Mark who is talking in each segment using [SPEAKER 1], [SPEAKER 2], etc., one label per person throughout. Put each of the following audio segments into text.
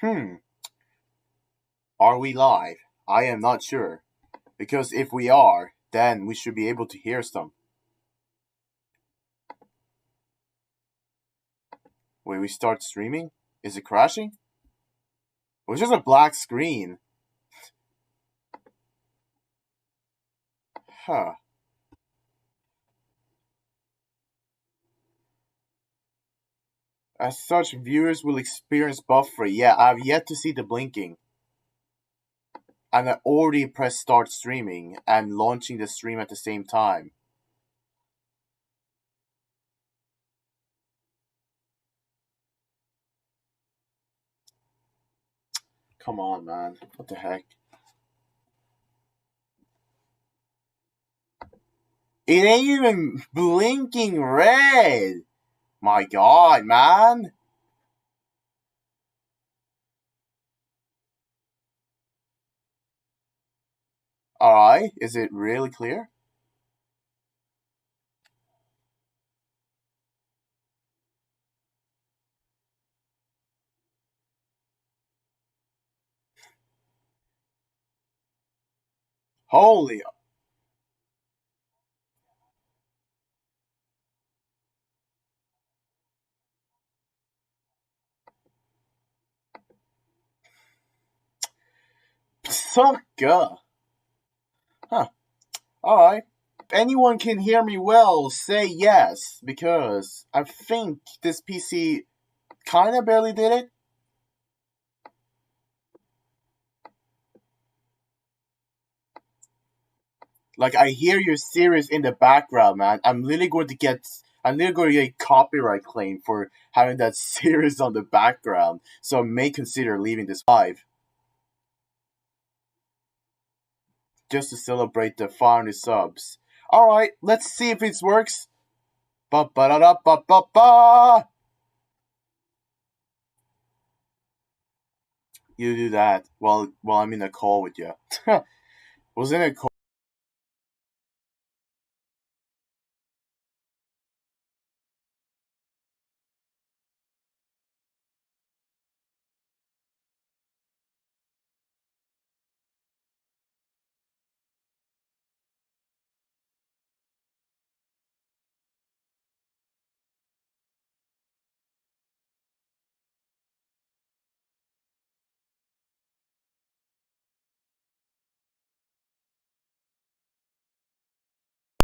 [SPEAKER 1] Hmm, are we live? I am not sure. Because if we are, then we should be able to hear some. When we start streaming? Is it crashing? It was just a black screen. Huh. As such, viewers will experience buffering. Yeah, I've yet to see the blinking. And I already pressed start streaming and launching the stream at the same time. Come on, man. What the heck? It ain't even blinking red! My god, man! Alright, is it really clear? Holy. Sucker! Huh. Alright. If anyone can hear me well, say yes, because I think this PC kinda barely did it. Like, I hear your series in the background, man. I'm literally going to get a copyright claim for having that series on the background, so I may consider leaving this live just to celebrate the 500 subs. Alright, let's see if it works. Ba ba da da ba ba ba! You do that while I'm in a call with you. Was in a call.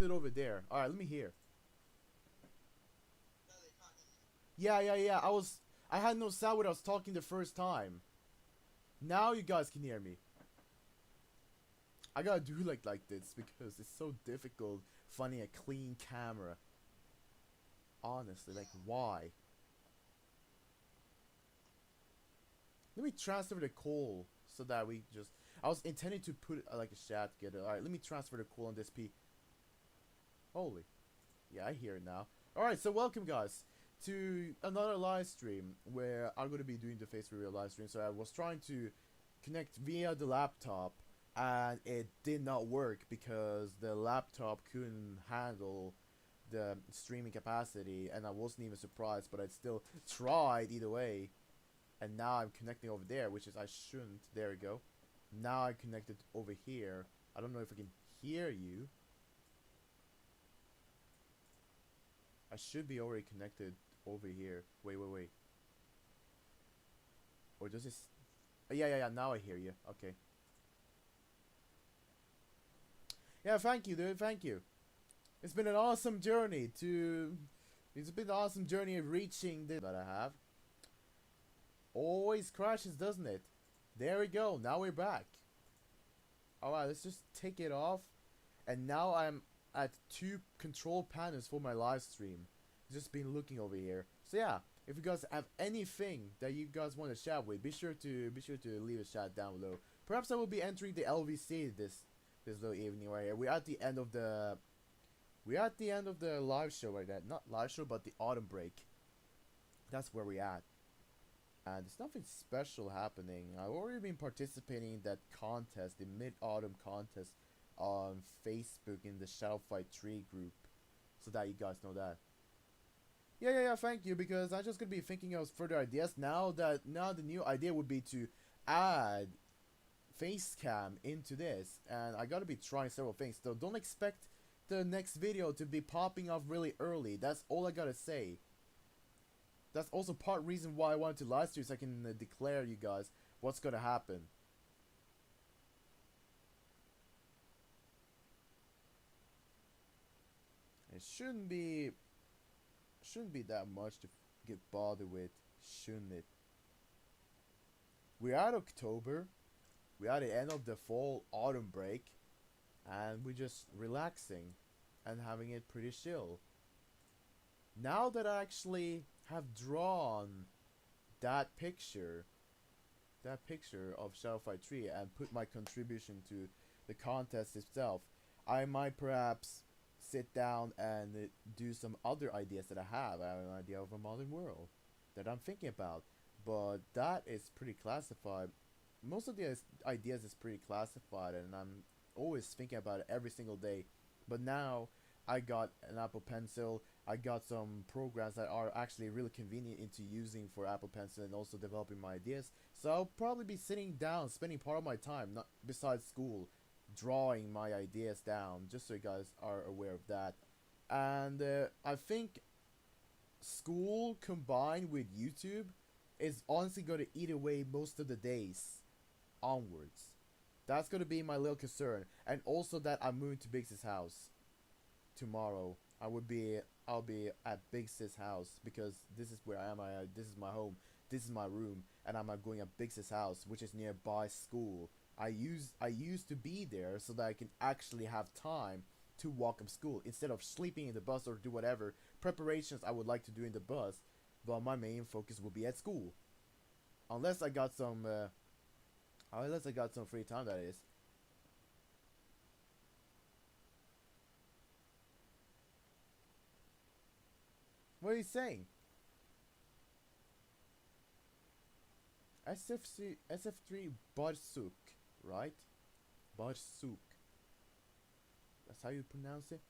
[SPEAKER 1] It over there. Alright, let me hear. Yeah. I had no sound when I was talking the first time. Now you guys can hear me. I gotta do like this because it's so difficult finding a clean camera. Honestly, like why? Let me transfer the call so that we just. I was intending to put like a chat together. All right, let me transfer the call on this P. Holy, yeah, I hear it now. All right, so welcome guys to another live stream where I'm gonna be doing the face reveal live stream. So I was trying to connect via the laptop and it did not work because the laptop couldn't handle the streaming capacity, and I wasn't even surprised, but I still tried either way. And now I'm connecting over there, which is I shouldn't. There we go. Now I'm connected over here. I don't know if I can hear you. I should be already connected over here. Wait. Or does this? Yeah. Now I hear you. Okay. Yeah, thank you, dude. Thank you. It's been an awesome journey to. It's been an awesome journey of reaching this that I have. Always crashes, doesn't it? There we go. Now we're back. Alright, let's just take it off. And now I'm at two control panels for my live stream. Just been looking over here. So yeah, if you guys have anything that you guys want to chat with, be sure to leave a chat down below. Perhaps I will be entering the LVC this little evening right here. We're at the end of the live show right now. Not live show, but the autumn break. That's where we're at. And there's nothing special happening. I've already been participating in that contest, the mid-autumn contest on Facebook in the Shadow Fight Tree group, so that you guys know that. Yeah. Thank you, because I'm just gonna be thinking of further ideas now. Now the new idea would be to add face cam into this, and I gotta be trying several things. So don't expect the next video to be popping off really early. That's all I gotta say. That's also part reason why I wanted to live stream, so I can declare you guys what's gonna happen. It shouldn't be that much to get bothered with, shouldn't it? We're at October. We're at the end of the fall autumn break, and we're just relaxing and having it pretty chill. Now that I actually have drawn that picture, that picture of Shadowfly Tree, and put my contribution to the contest itself, I might perhaps sit down and do some other ideas that I have. I have an idea of a modern world that I'm thinking about, but that is pretty classified. Most of the ideas is pretty classified, and I'm always thinking about it every single day. But now I got an Apple Pencil. I got some programs that are actually really convenient into using for Apple Pencil and also developing my ideas. So I'll probably be sitting down, spending part of my time, not besides school, drawing my ideas down, just so you guys are aware of that. And I think school combined with YouTube is honestly going to eat away most of the days onwards. That's going to be my little concern. And also that I'm moving to Biggs' house tomorrow. I'll be at Biggs' house, because this is where I am. This is my home. This is my room, and I'm going at Biggs' house, which is nearby school. I used to be there so that I can actually have time to walk up school instead of sleeping in the bus or do whatever preparations I would like to do in the bus. But my main focus will be at school, unless I got some free time. That is. What are you saying? SF3 Barsuk, right? Barsuk. That's how you pronounce it?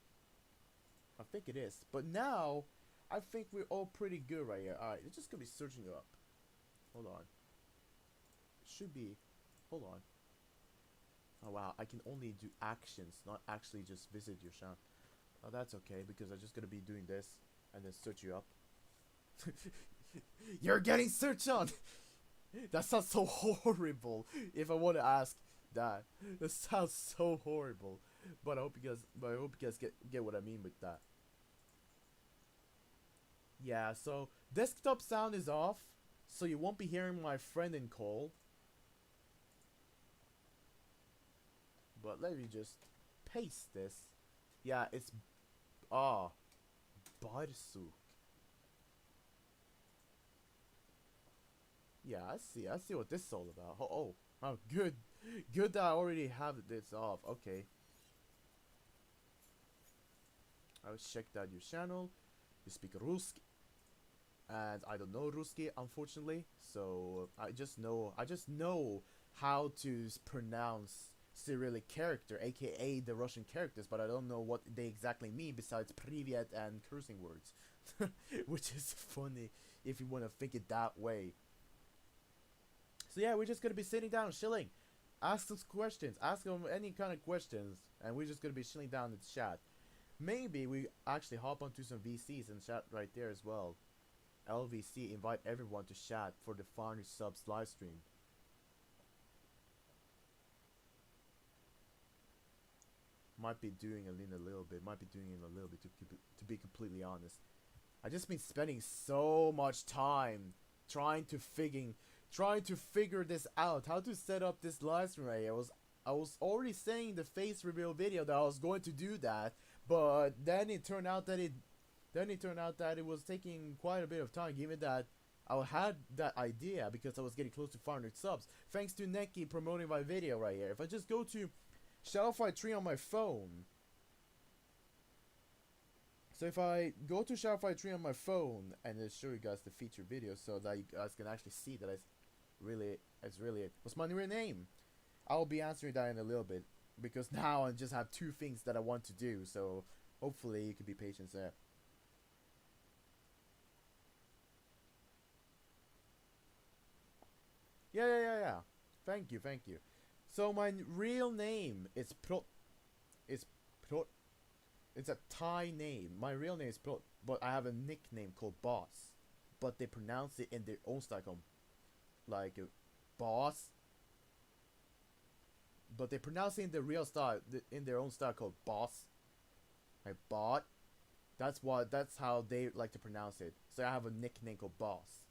[SPEAKER 1] I think it is. But now, I think we're all pretty good right here. Alright, it's just gonna be searching you up. Hold on. It should be. Hold on. Oh wow, I can only do actions, not actually just visit your shop. Oh, that's okay, because I'm just gonna be doing this and then search you up. You're getting searched on! That sounds so horrible. If I want to ask that, that sounds so horrible. But I hope you guys get what I mean with that. Yeah. So desktop sound is off, so you won't be hearing my friend in call. But let me just paste this. Yeah, it's ah Barsuk. Yeah, I see what this is all about. Oh, good. Good that I already have this off. Okay. I was checked out your channel. You speak Ruski. And I don't know Ruski, unfortunately. So I just know how to pronounce Cyrillic character, aka the Russian characters, but I don't know what they exactly mean besides Privyet and cursing words. Which is funny if you want to think it that way. So yeah, we're just gonna be sitting down, chilling. Ask us questions. Ask them any kind of questions, and we're just gonna be chilling down in the chat. Maybe we actually hop onto some VCs and chat right there as well. LVC, invite everyone to chat for the 500 subs live stream. Might be doing it in a little bit. Might be doing it in a little bit, to be completely honest. I just been spending so much time trying to figure this out, how to set up this live stream right here. I was already saying the face reveal video that I was going to do that, but then it turned out that it was taking quite a bit of time, given that I had that idea because I was getting close to 500 subs. Thanks to Neki promoting my video right here. If I just go to Shadowfly Tree on my phone, so if I go to Shadowfly Tree on my phone and just show you guys the feature video so that you guys can actually see that it's really it. What's my new name? I'll be answering that in a little bit, because now I just have two things that I want to do, so hopefully you can be patient there. Yeah, yeah, yeah, yeah. Thank you, thank you. So my real name is is Pro. It's a Thai name. My real name is Pro, but I have a nickname called Boss. But they pronounce it in their own style, called, like Boss. But they pronounce it in the real style, in their own style, called Boss. Like Bot. That's what. That's how they like to pronounce it. So I have a nickname called Boss,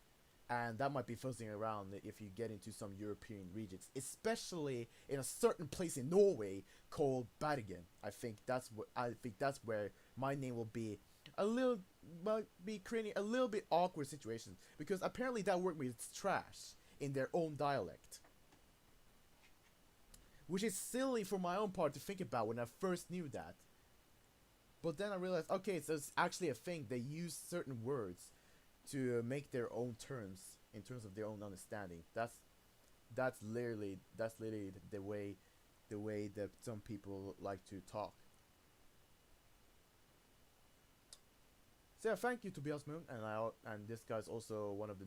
[SPEAKER 1] and that might be fuzzing around if you get into some European regions, especially in a certain place in Norway called Bergen. I think that's where my name will be a little might be creating a little bit awkward situations because apparently that word means trash in their own dialect, which is silly for my own part to think about when I first knew that. But then I realized, okay, so it's actually a thing. They use certain words to make their own terms in terms of their own understanding. That's literally the way that some people like to talk. So yeah, thank you to Bios Moon, and this guy's also one of the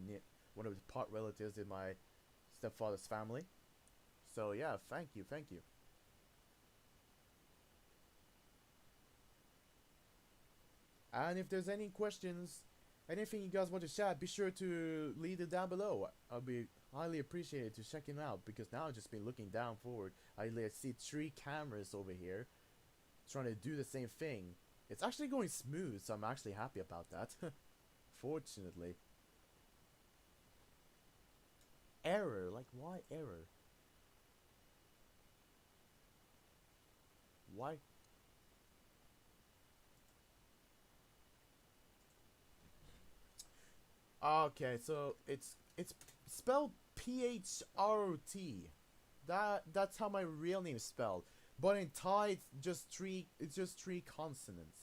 [SPEAKER 1] part relatives in my stepfather's family. So yeah, thank you, thank you. And if there's any questions, anything you guys want to chat, be sure to leave it down below. I'll be highly appreciated to check it out because now I've just been looking down forward. See three cameras over here trying to do the same thing. It's actually going smooth, so I'm actually happy about that. Fortunately. Error? Like, why error? Why? Okay, so it's spelled PHROT. That's how my real name is spelled. But in Thai, it's just three consonants.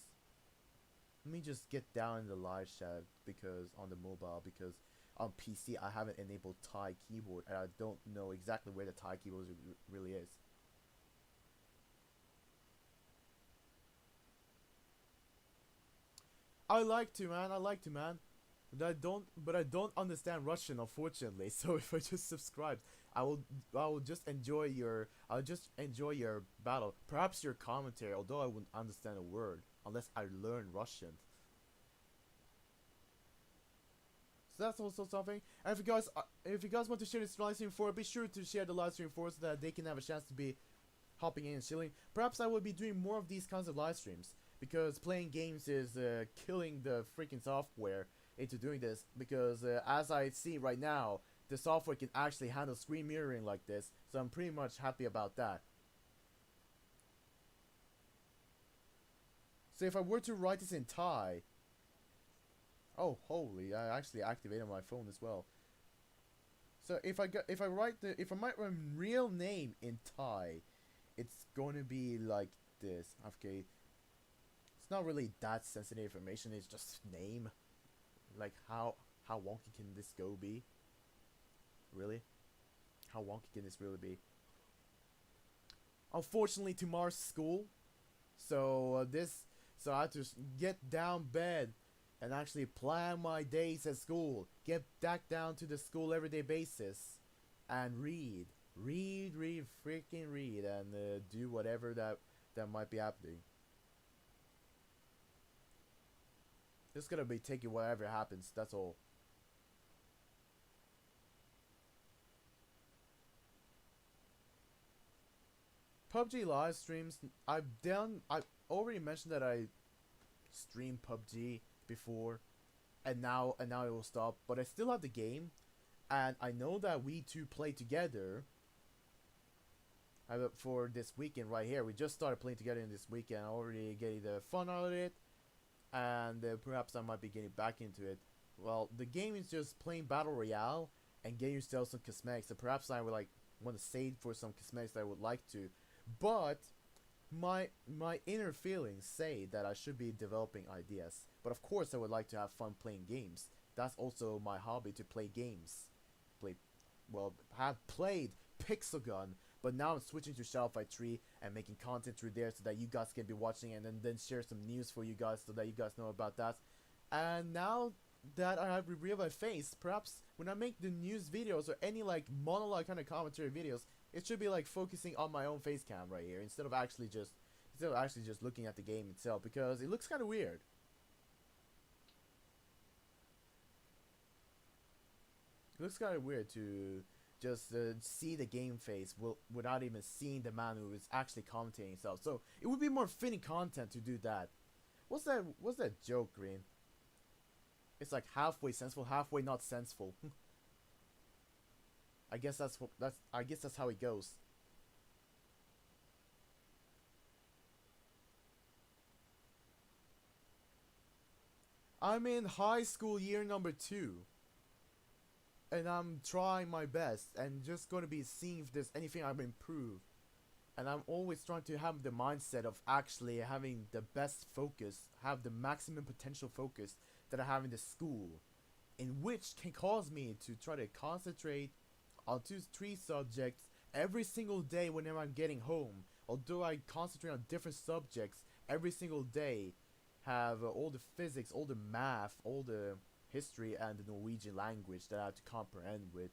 [SPEAKER 1] Let me just get down in the live chat because on the mobile because on PC I haven't enabled Thai keyboard and I don't know exactly where the Thai keyboard really is. I like to, man. I like to, man. But I don't understand Russian, unfortunately. So if I just subscribe, I will just enjoy your battle. Perhaps your commentary, although I wouldn't understand a word unless I learn Russian. So that's also something. And if you guys want to share this live stream for, be sure to share the live stream for so that they can have a chance to be hopping in and chilling. Perhaps I will be doing more of these kinds of live streams because playing games is killing the freaking software into doing this. Because as I see right now, the software can actually handle screen mirroring like this, so I'm pretty much happy about that. So if I were to write this in Thai, oh holy, I actually activated my phone as well. So if I write my real name in Thai, it's going to be like this. Okay, it's not really that sensitive information. It's just name. Like how wonky can this go be? Really? How wonky can this really be? Unfortunately, tomorrow's school, so so I have to get down bed and actually plan my days at school. Get back down to the school everyday basis, and read, freaking read, and do whatever that might be happening. Just gonna be taking whatever happens. That's all. PUBG live streams. I've already mentioned that I streamed PUBG before, and now it will stop. But I still have the game, and I know that we two play together. For this weekend right here. We just started playing together in this weekend. I already getting the fun out of it, and perhaps I might be getting back into it. Well, the game is just playing battle royale and getting yourself some cosmetics. So perhaps I would like want to save for some cosmetics that I would like to, but my inner feelings say that I should be developing ideas. But of course, I would like to have fun playing games. That's also my hobby, to play games. Play, well, have played Pixelgun, but now I'm switching to Shell Fight Tree and making content through there so that you guys can be watching and then share some news for you guys so that you guys know about that. And now that I have revealed my face. Perhaps when I make the news videos or any like monologue kind of commentary videos, it should be like focusing on my own face cam right here instead of actually just looking at the game itself because it looks kind of weird. It looks kind of weird to just see the game face without even seeing the man who is actually commentating himself. So it would be more fitting content to do that. What's that? What's that joke, Green? It's like halfway sensible, halfway not sensible. I guess that's what that's. I guess that's how it goes. I'm in high school year number 2, and I'm trying my best, and just gonna be seeing if there's anything I've improved. And I'm always trying to have the mindset of actually having the best focus, have the maximum potential focus that I have in the school, in which can cause me to try to concentrate on 2, 3 subjects every single day whenever I'm getting home. Although I concentrate on different subjects every single day, have all the physics, all the math, all the history, and the Norwegian language that I have to comprehend with.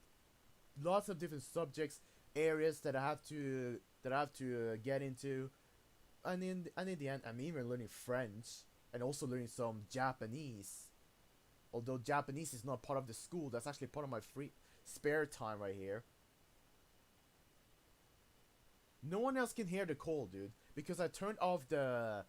[SPEAKER 1] Lots of different subjects, areas that I have to get into, and in the end, I'm even learning French and also learning some Japanese. Although Japanese is not part of the school, that's actually part of my free spare time right here. No one else can hear the call, dude, because I turned off the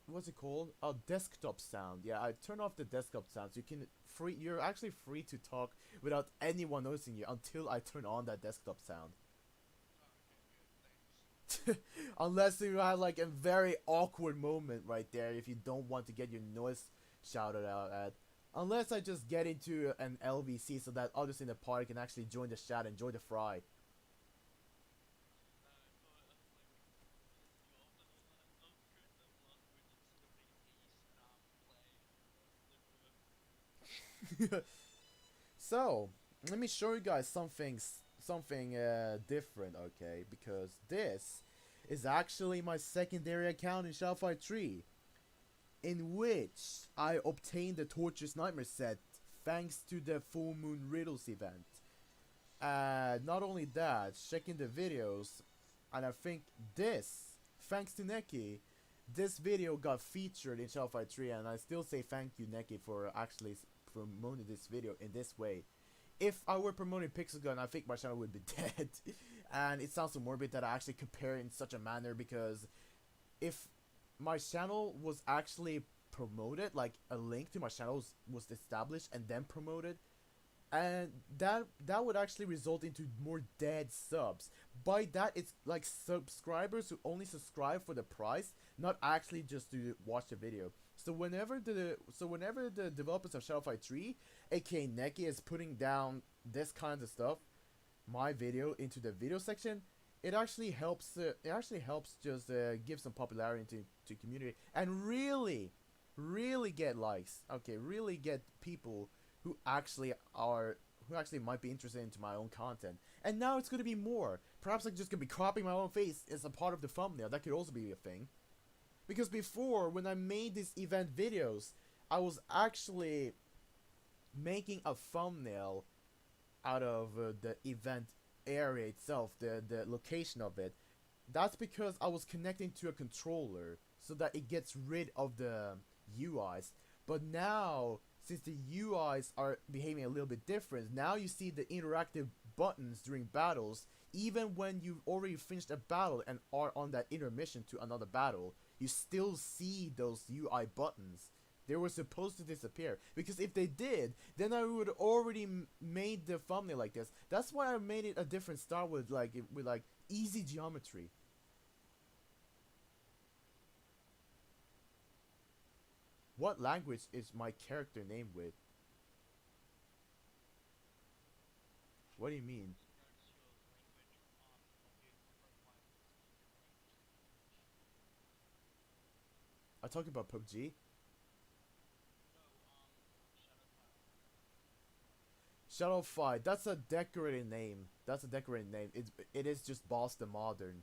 [SPEAKER 1] what's it called? Desktop sound. Yeah, I turned off the desktop sound so you're actually free to talk without anyone noticing you until I turn on that desktop sound. Unless you have like a very awkward moment right there if you don't want to get your noise shouted out at. Unless I just get into an LVC so that others in the party can actually join the chat and join the fry. So, let me show you guys something different, okay? Because this is actually my secondary account in Shellfire 3, in which I obtained the Tortuous Nightmare set thanks to the Full Moon Riddles event. Not only that, checking the videos, and I think thanks to Neki, this video got featured in Shellfire 3, and I still say thank you, Neki, for actually promoting this video in this way. If I were promoting Pixel Gun, I think my channel would be dead. And it sounds so morbid that I actually compare it in such a manner, because if my channel was actually promoted, like a link to my channel was established and then promoted, and that would actually result into more dead subs. By that, it's like subscribers who only subscribe for the price, not actually just to watch the video. So whenever the developers of Shadowfight 3, aka Neki, is putting down this kind of stuff, my video into the video section, it actually helps. It actually helps just give some popularity to community and really get likes. Okay, really get people who actually are who actually might be interested into my own content. And now it's gonna be more. Perhaps I'm just gonna be cropping my own face as a part of the thumbnail. That could also be a thing. Because before, when I made these event videos, I was actually making a thumbnail out of the event area itself, the location of it. That's because I was connecting to a controller so that it gets rid of the UIs. But now, since the UIs are behaving a little bit different, now you see the interactive buttons during battles. Even when you've already finished a battle and are on that intermission to another battle, you still see those UI buttons. They were supposed to disappear, because if they did, then I would already made the thumbnail like this. That's why I made it a different style with like easy geometry. What language is my character named with? What do you mean? I talking about PUBG? Shadowfight. That's a decorated name. That's a decorated name. It is just BossTheModern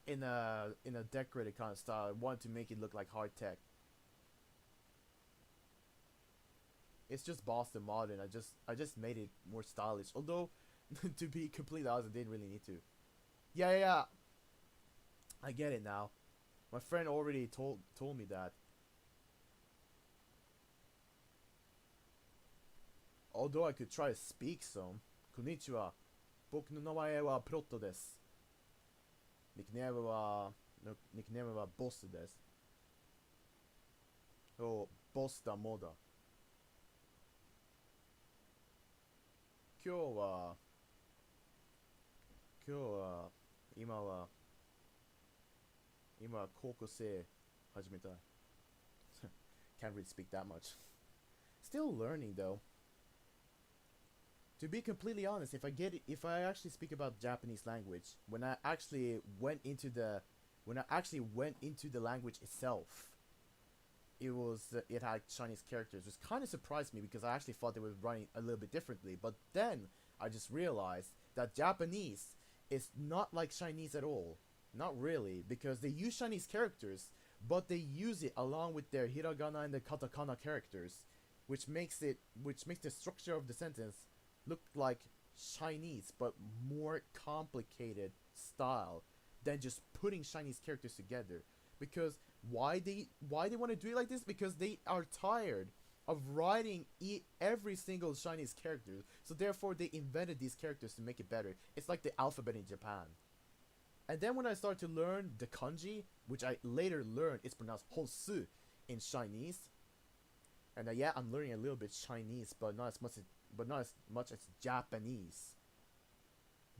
[SPEAKER 1] in a decorated kind of style. I wanted to make it look like hard tech. It's just BossTheModern. I just made it more stylish. Although, to be completely honest, I didn't really need to. Yeah, yeah, yeah. I get it now. My friend already told me that. Although I could try to speak some. Konnichiwa. 僕の名前はプロットです。ニックネームはボスです。お、ボスだモだ。今日は、今日は、今は、今は高校生始めたい。Can't really speak that much. Still learning though. To be completely honest, if I actually speak about Japanese language, when I actually went into the language itself, it had Chinese characters, which kind of surprised me because I actually thought they were running a little bit differently. But then I just realized that Japanese is not like Chinese at all. Not really, because they use Chinese characters, but they use it along with their hiragana and the katakana characters, which makes the structure of the sentence look like Chinese but more complicated style than just putting Chinese characters together. Because why they want to do it like this? Because they are tired of writing every single Chinese character. So therefore they invented these characters to make it better. It's like the alphabet in Japan. And then when I started to learn the kanji, which I later learned is pronounced honsu in Chinese, and yeah, I'm learning a little bit Chinese, but not as much as Japanese.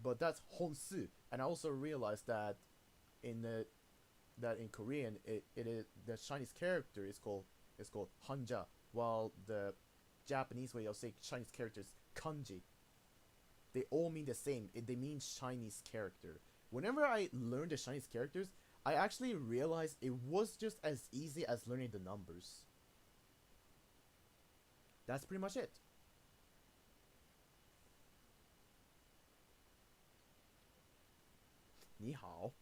[SPEAKER 1] But that's honsu, and I also realized that in the that in Korean it is the Chinese character is called hanja, while the Japanese way of saying Chinese characters kanji. They all mean the same. They mean Chinese character. Whenever I learned the Chinese characters, I actually realized it was just as easy as learning the numbers. That's pretty much it. Ni hao.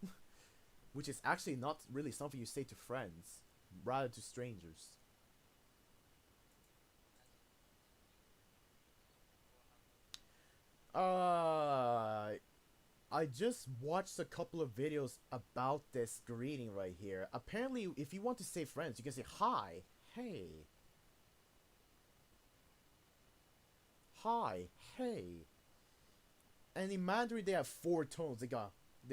[SPEAKER 1] Which is actually not really something you say to friends, rather to strangers. Uh, I just watched a couple of videos about this greeting right here. Apparently, if you want to say friends, you can say hi, hey, hi, hey. And in Mandarin, they have four tones. They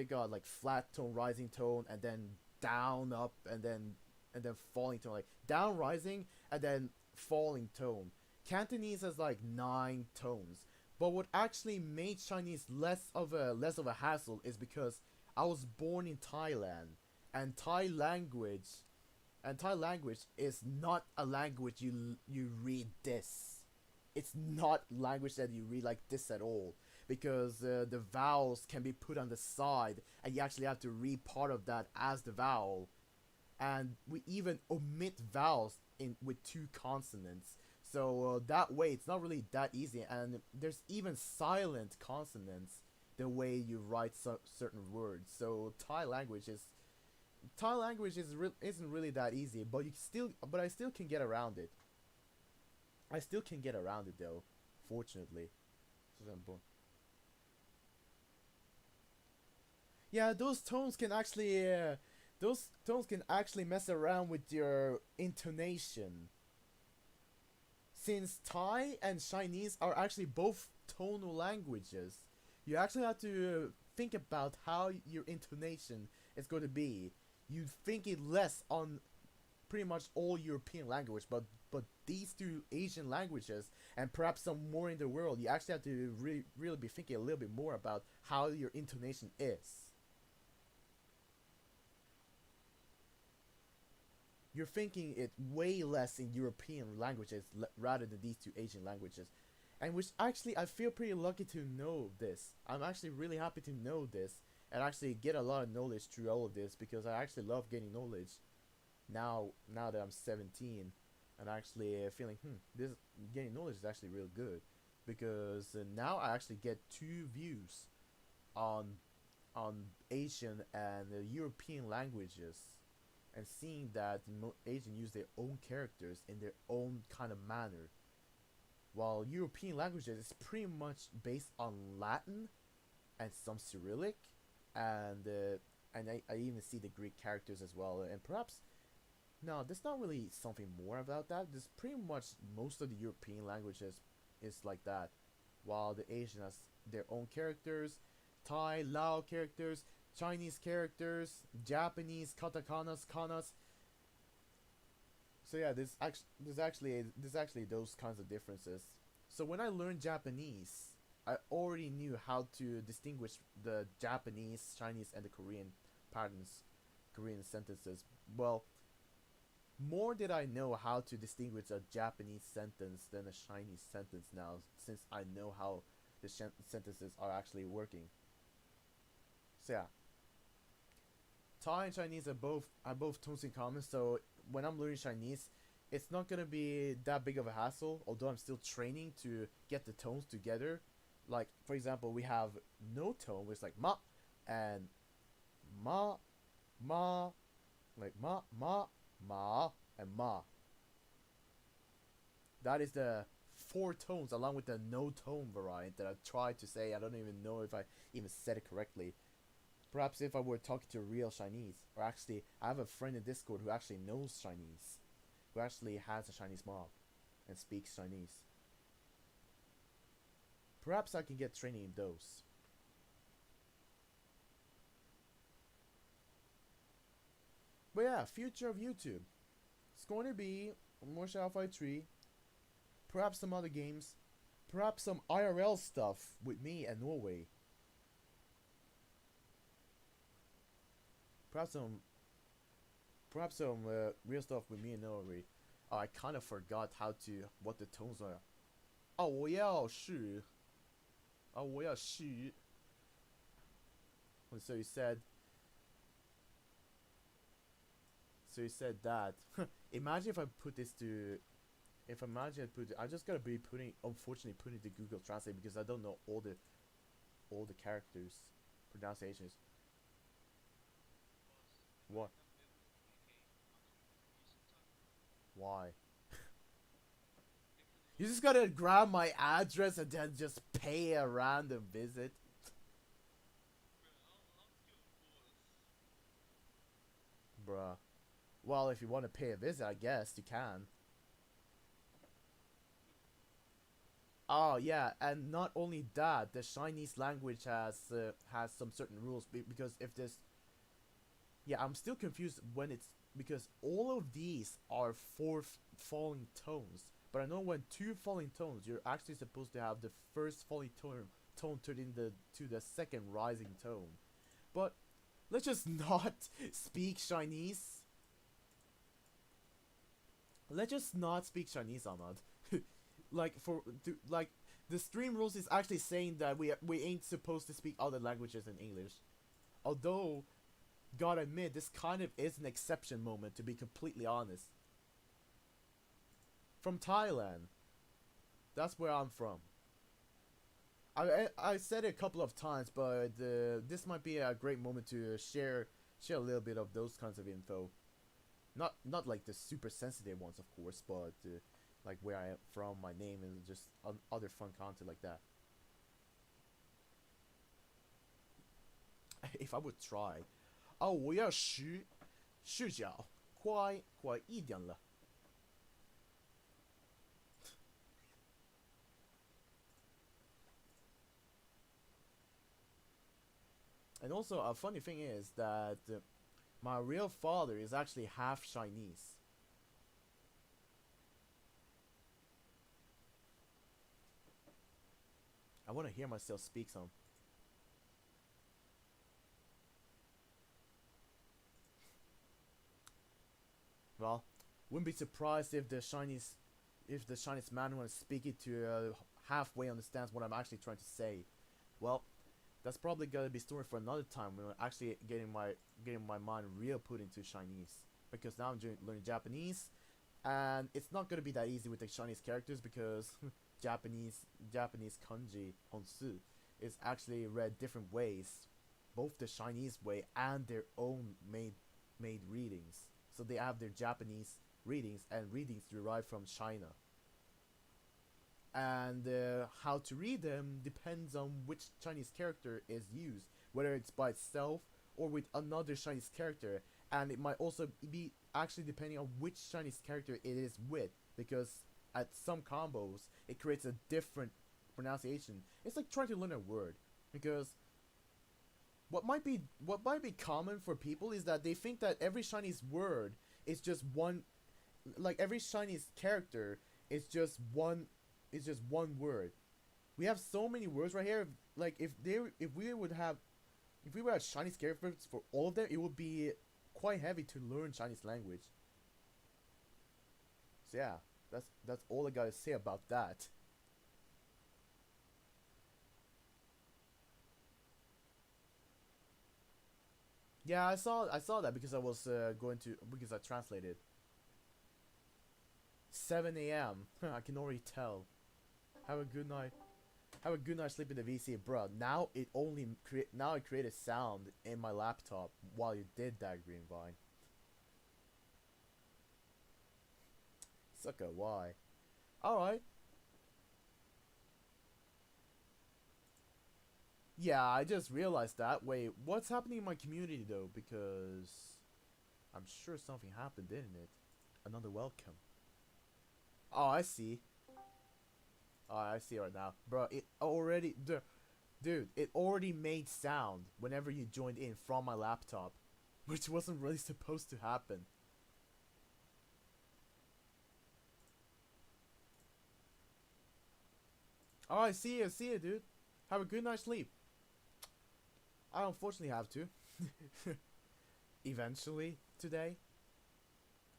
[SPEAKER 1] got like flat tone, rising tone, and then down, up, and then falling tone. Like down, rising, and then falling tone. Cantonese has like 9 tones. But what actually made Chinese less of a hassle is because I was born in Thailand, and Thai language is not a language you read this. It's not language that you read like this at all, because the vowels can be put on the side, and you actually have to read part of that as the vowel, and we even omit vowels in with two consonants. So that way, it's not really that easy, and there's even silent consonants the way you write certain words. So isn't really that easy, but I still can get around it. I still can get around it though, fortunately. Yeah, those tones can actually mess around with your intonation. Since Thai and Chinese are actually both tonal languages, you actually have to think about how your intonation is going to be. You think it less on pretty much all European language, but these two Asian languages and perhaps some more in the world, you actually have to really be thinking a little bit more about how your intonation is. You're thinking it way less in European languages rather than these two Asian languages. And which actually I feel pretty lucky to know this. I'm actually really happy to know this and actually get a lot of knowledge through all of this, because I actually love getting knowledge now that I'm 17, and actually feeling this getting knowledge is actually real good, because now I actually get two views on Asian and European languages, and seeing that Asian use their own characters in their own kind of manner. while European languages is pretty much based on Latin and some Cyrillic, and I even see the Greek characters as well, and perhaps no, there's not really something more about that. There's pretty much most of the European languages is like that, while the Asian has their own characters, Thai, Lao characters, Chinese characters, Japanese katakanas, kanas. So yeah, there's actually those kinds of differences. So when I learned Japanese, I already knew how to distinguish the Japanese, Chinese, and the Korean patterns, Korean sentences. Well, more did I know how to distinguish a Japanese sentence than a Chinese sentence now, since I know how the sentences are actually working. So yeah, Thai and Chinese are both tones in common. So when I'm learning Chinese, it's not gonna be that big of a hassle. Although I'm still training to get the tones together. Like for example, we have no tone, which is like ma, and ma, ma, like ma, and ma. That is the four tones along with the no tone variant that I tried to say. I don't even know if I even said it correctly. Perhaps if I were talking to a real Chinese, or actually, I have a friend in Discord who actually knows Chinese, who actually has a Chinese mom and speaks Chinese. Perhaps I can get training in those. But yeah, future of YouTube. It's going to be more Shadow Fight 3, perhaps some other games, perhaps some IRL stuff with me and Norway. Perhaps some real stuff with me and Norway. Oh, I kind of forgot what the tones are. 哦，我要是 So you said that. Imagine if I put this to if imagine I put it, I just gotta be putting unfortunately putting it to Google Translate because I don't know all the characters pronunciations. What? Why? You just gotta grab my address and then just pay a random visit. Bruh. Well, if you want to pay a visit, I guess you can. Oh yeah, and not only that, the Chinese language has some certain rules because if this, yeah, I'm still confused when it's because all of these are four falling tones, but I know when two falling tones, you're actually supposed to have the first falling tone turned into to the second rising tone. But let's just not speak Chinese. Let's just not speak Chinese, Ahmad. Like the stream rules is actually saying that we ain't supposed to speak other languages than English. Although, gotta admit, this kind of is an exception moment to be completely honest. From Thailand, that's where I'm from. I said it a couple of times, but this might be a great moment to share a little bit of those kinds of info. Not like the super sensitive ones, of course, but like where I am from, my name, and just other fun content like that. If I would try, 哦，我要视角快一点了。And also, a funny thing is that my real father is actually half Chinese. I want to hear myself speak some. Well, wouldn't be surprised if the Chinese man when I speak it to halfway understands what I'm actually trying to say. Well, that's probably gonna be story for another time when I'm actually getting my mind real put into Chinese. Because now I'm learning Japanese, and it's not gonna be that easy with the Chinese characters because Japanese kanji honsu is actually read different ways, both the Chinese way and their own made readings. So they have their Japanese readings and readings derived from China. and how to read them depends on which Chinese character is used, whether it's by itself or with another Chinese character, and it might also be actually depending on which Chinese character it is with, because at some combos it creates a different pronunciation. It's like trying to learn a word, because what might be common for people is that they think that every Chinese word is just one, like every Chinese character is just one word. We have so many words right here. Like if we would have Chinese characters for all of them, it would be quite heavy to learn Chinese language. So yeah, that's all I gotta say about that. Yeah, I saw that because I was going to because I translated 7 a.m. I can already tell. Have a good night. Have a good night sleep in the VC, bro. Now it created sound in my laptop while you did that, Green Vine. Sucker, why? All right. Yeah, I just realized that. Wait, what's happening in my community though? Because I'm sure something happened, didn't it? Another welcome. Oh, I see. Oh, I see right now, bro. Dude, it already made sound whenever you joined in from my laptop, which wasn't really supposed to happen. All right, see you, dude. Have a good night's sleep. I unfortunately have to. Eventually today.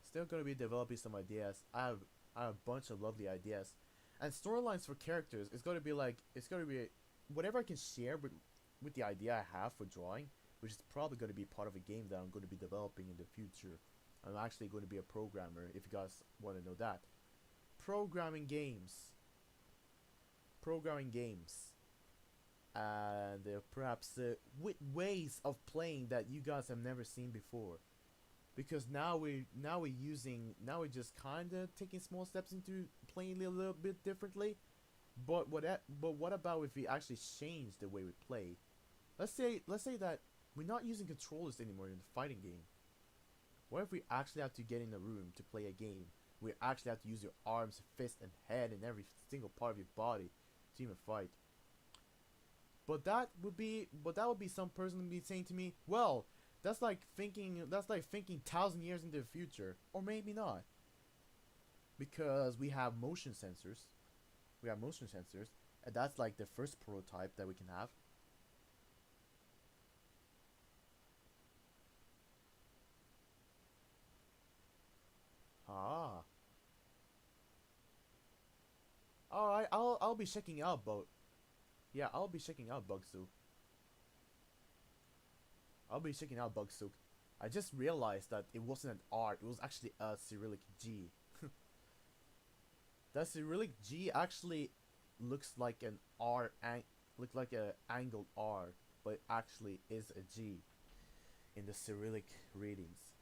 [SPEAKER 1] Still gonna be developing some ideas. I have a bunch of lovely ideas, and storylines for characters. It's gonna be whatever I can share with the idea I have for drawing, which is probably gonna be part of a game that I'm gonna be developing in the future. I'm actually going to be a programmer. If you guys want to know that, programming games, programming games, and perhaps with ways of playing that you guys have never seen before, because now we're just kind of taking small steps into playing a little bit differently. But what about if we actually change the way we play? Let's say that we're not using controllers anymore in the fighting game. What if we actually have to get in a room to play a game? We actually have to use your arms, fist, and head, and every single part of your body to even fight. But that would be some person be saying to me, well, that's like thinking 1,000 years into the future, or maybe not, because we have motion sensors, and that's like the first prototype that we can have. Ah, all right. I'll be checking out Bug. Yeah, I'll be checking out Bugsu. I'll be checking out Bugsuk. I just realized that it wasn't an R, it was actually a Cyrillic G. That Cyrillic G actually looks like an looks like a angled R, but it actually is a G in the Cyrillic readings.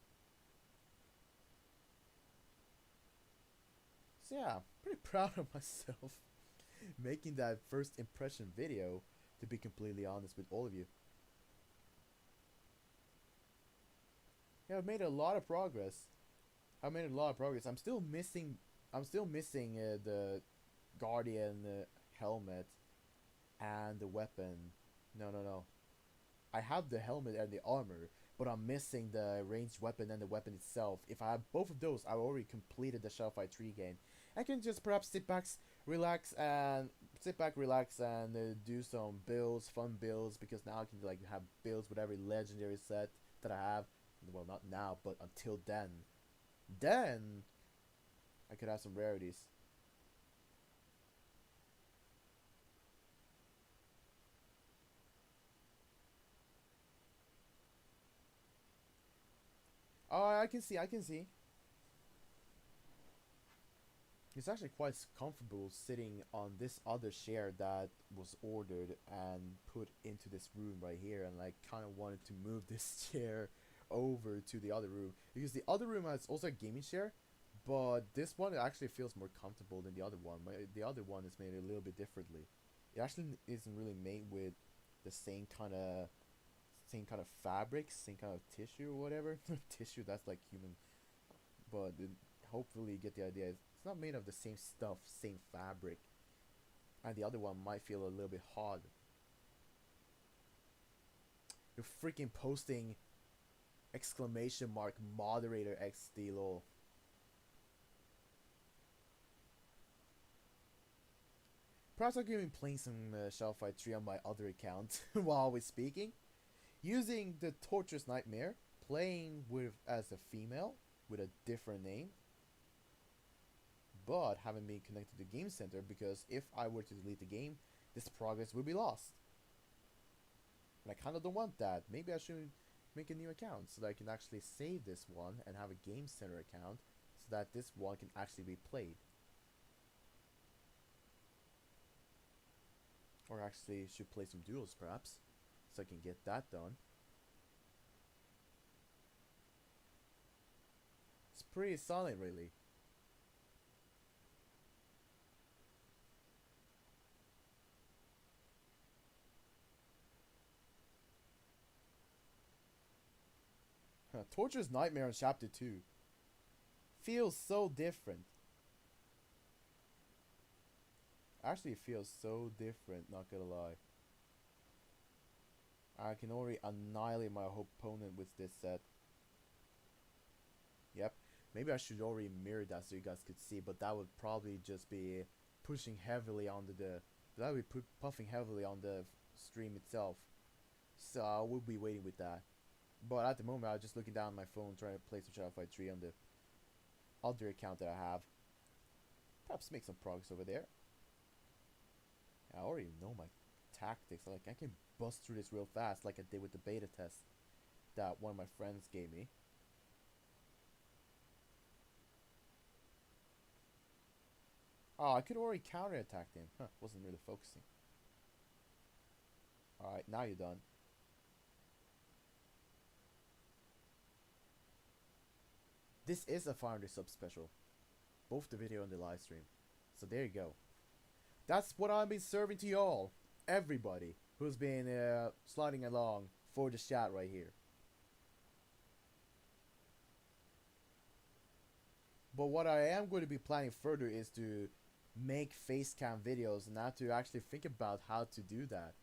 [SPEAKER 1] So yeah, pretty proud of myself making that first impression video, to be completely honest with all of you. Yeah, I've made a lot of progress. I've made a lot of progress. I'm still missing the Guardian helmet and the weapon. No, no, no. I have the helmet and the armor, but I'm missing the ranged weapon and the weapon itself. If I have both of those, I already completed the Shellfight 3 game. I can just perhaps relax, and relax, and do some builds, fun builds, because now I can like have builds with every legendary set that I have. Well, not now, but until then. Then I could have some rarities. Oh, I can see. I can see. It's actually quite comfortable sitting on this other chair that was ordered and put into this room right here, and I kind of wanted to move this chair over to the other room, because the other room has also a gaming chair, But this one actually feels more comfortable than the other one. The other one is made a little bit differently. It actually isn't really made with the same kind of fabric, same kind of tissue or whatever. Tissue, that's like human, but hopefully you get the idea. It's not made of the same stuff, same fabric, and the other one might feel a little bit hard. You're freaking posting exclamation mark moderator XD lol. Perhaps I could be playing some Shell Fight 3 on my other account while I was speaking, using the Torturous Nightmare, playing with as a female with a different name, but haven't been connected to Game Center because if I were to delete the game, this progress would be lost. And I kind of don't want that. Maybe I should make a new account so that I can actually save this one and have a Game Center account so that this one can actually be played. Or actually should play some duels perhaps so I can get that done. It's pretty solid really. Torture's Nightmare on Chapter 2 feels so different. Actually, it feels so different, not gonna lie. I can already annihilate my opponent with this set. Yep. Maybe I should already mirror that so you guys could see, but that would probably just be pushing heavily onto the... That would be puffing heavily on the stream itself. So I will be waiting with that. But at the moment, I was just looking down on my phone trying to play some Shadow Fight 3 on the other account that I have. Perhaps make some progress over there. I already know my tactics. Like, I can bust through this real fast like I did with the beta test that one of my friends gave me. Oh, I could already counterattack him. Huh, wasn't really focusing. Alright, now you're done. This is a 500 sub special. Both the video and the live stream. So there you go. That's what I've been serving to y'all. Everybody who's been sliding along for the chat right here. But what I am going to be planning further is to make face cam videos and not to actually think about how to do that.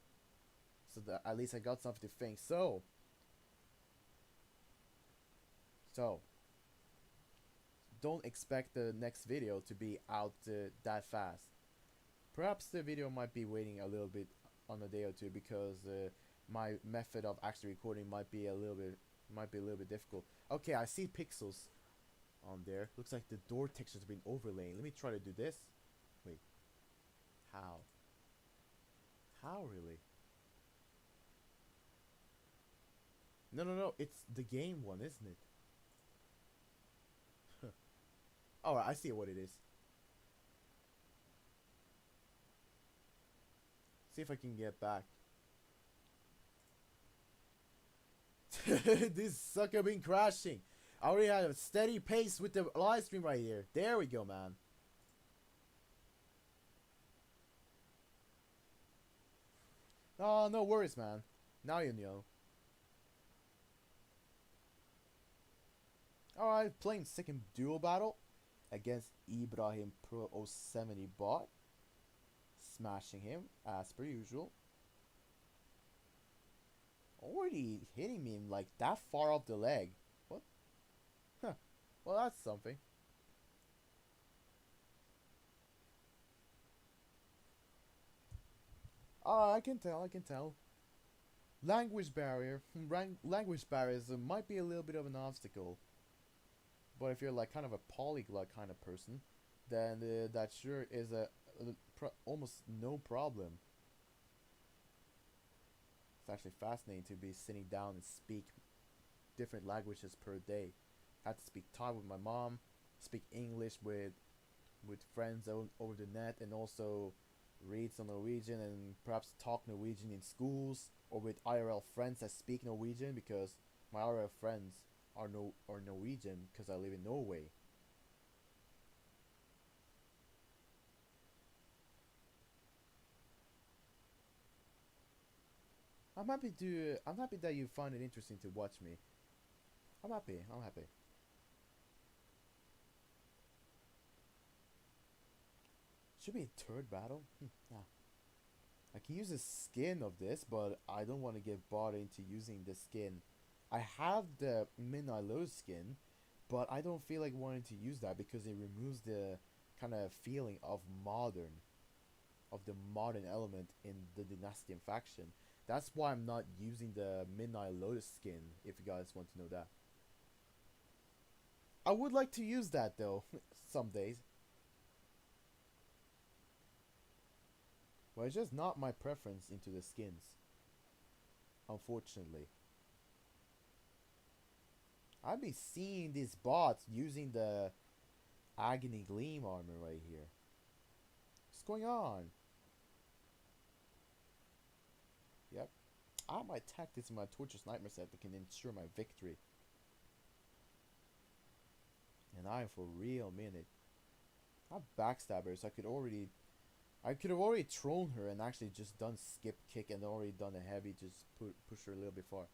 [SPEAKER 1] So that at least I got something to think. So don't expect the next video to be out that fast. Perhaps the video might be waiting a little bit on a day or two because my method of actually recording might be a little bit difficult. Okay, I see pixels on there. Looks like the door texture's been overlaying. Let me try to do this. Wait. How? How really? No. It's the game one, isn't it? Alright, I see what it is. See if I can get back. This sucker been crashing. I already had a steady pace with the live stream right here. There we go, man. Oh, no worries, man. Now you know. Alright, playing second duel battle against Ibrahim Pro 070 bot. Smashing him, as per usual. Already hitting me like that far off the leg. What? Huh. Well, that's something. Oh, I can tell. Language barrier. Language barriers might be a little bit of an obstacle. But if you're like kind of a polyglot kind of person, then that sure is almost no problem. It's actually fascinating to be sitting down and speak different languages per day. I had to speak Thai with my mom, speak English with friends over the net, and also read some Norwegian and perhaps talk Norwegian in schools or with IRL friends that speak Norwegian because my IRL friends are Norwegian because I live in Norway. I'm happy that you find it interesting to watch me. I'm happy. I'm happy. Should be a third battle? Nah. I can use the skin of this, but I don't want to get bought into using the skin. I have the Midnight Lotus skin, but I don't feel like wanting to use that because it removes the kind of feeling of the modern element in the Dynastian faction. That's why I'm not using the Midnight Lotus skin, if you guys want to know that. I would like to use that though, some days. But it's just not my preference into the skins, unfortunately. I've been seeing these bots using the Agony Gleam armor right here. What's going on? Yep. I have my tactics in my Torturous Nightmare set that can ensure my victory. And I am for real minute. I have backstabbers. I could have already thrown her and actually just done skip kick and already done a heavy, just push her a little bit far.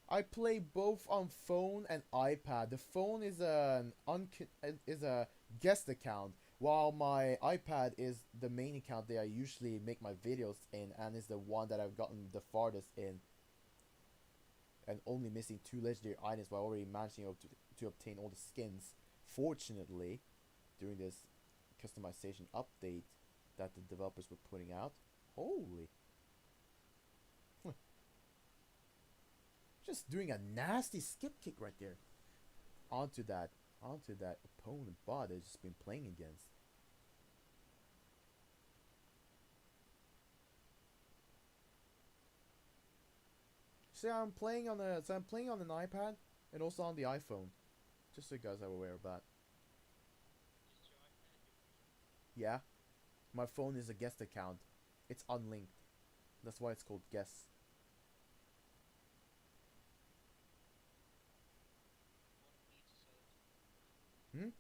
[SPEAKER 1] I play both on phone and iPad. The phone is is a guest account, while my iPad is the main account that I usually make my videos in, and is the one that I've gotten the farthest in, and only missing 2 legendary items while already managing to obtain all the skins. Fortunately, during this customization update that the developers were putting out, holy. Just doing a nasty skip kick right there. Onto that, onto that opponent bot I've just been playing against. So I'm playing on an iPad and also on the iPhone. Just so you guys are aware of that. Yeah, my phone is a guest account. It's unlinked. That's why it's called guest. Hmm?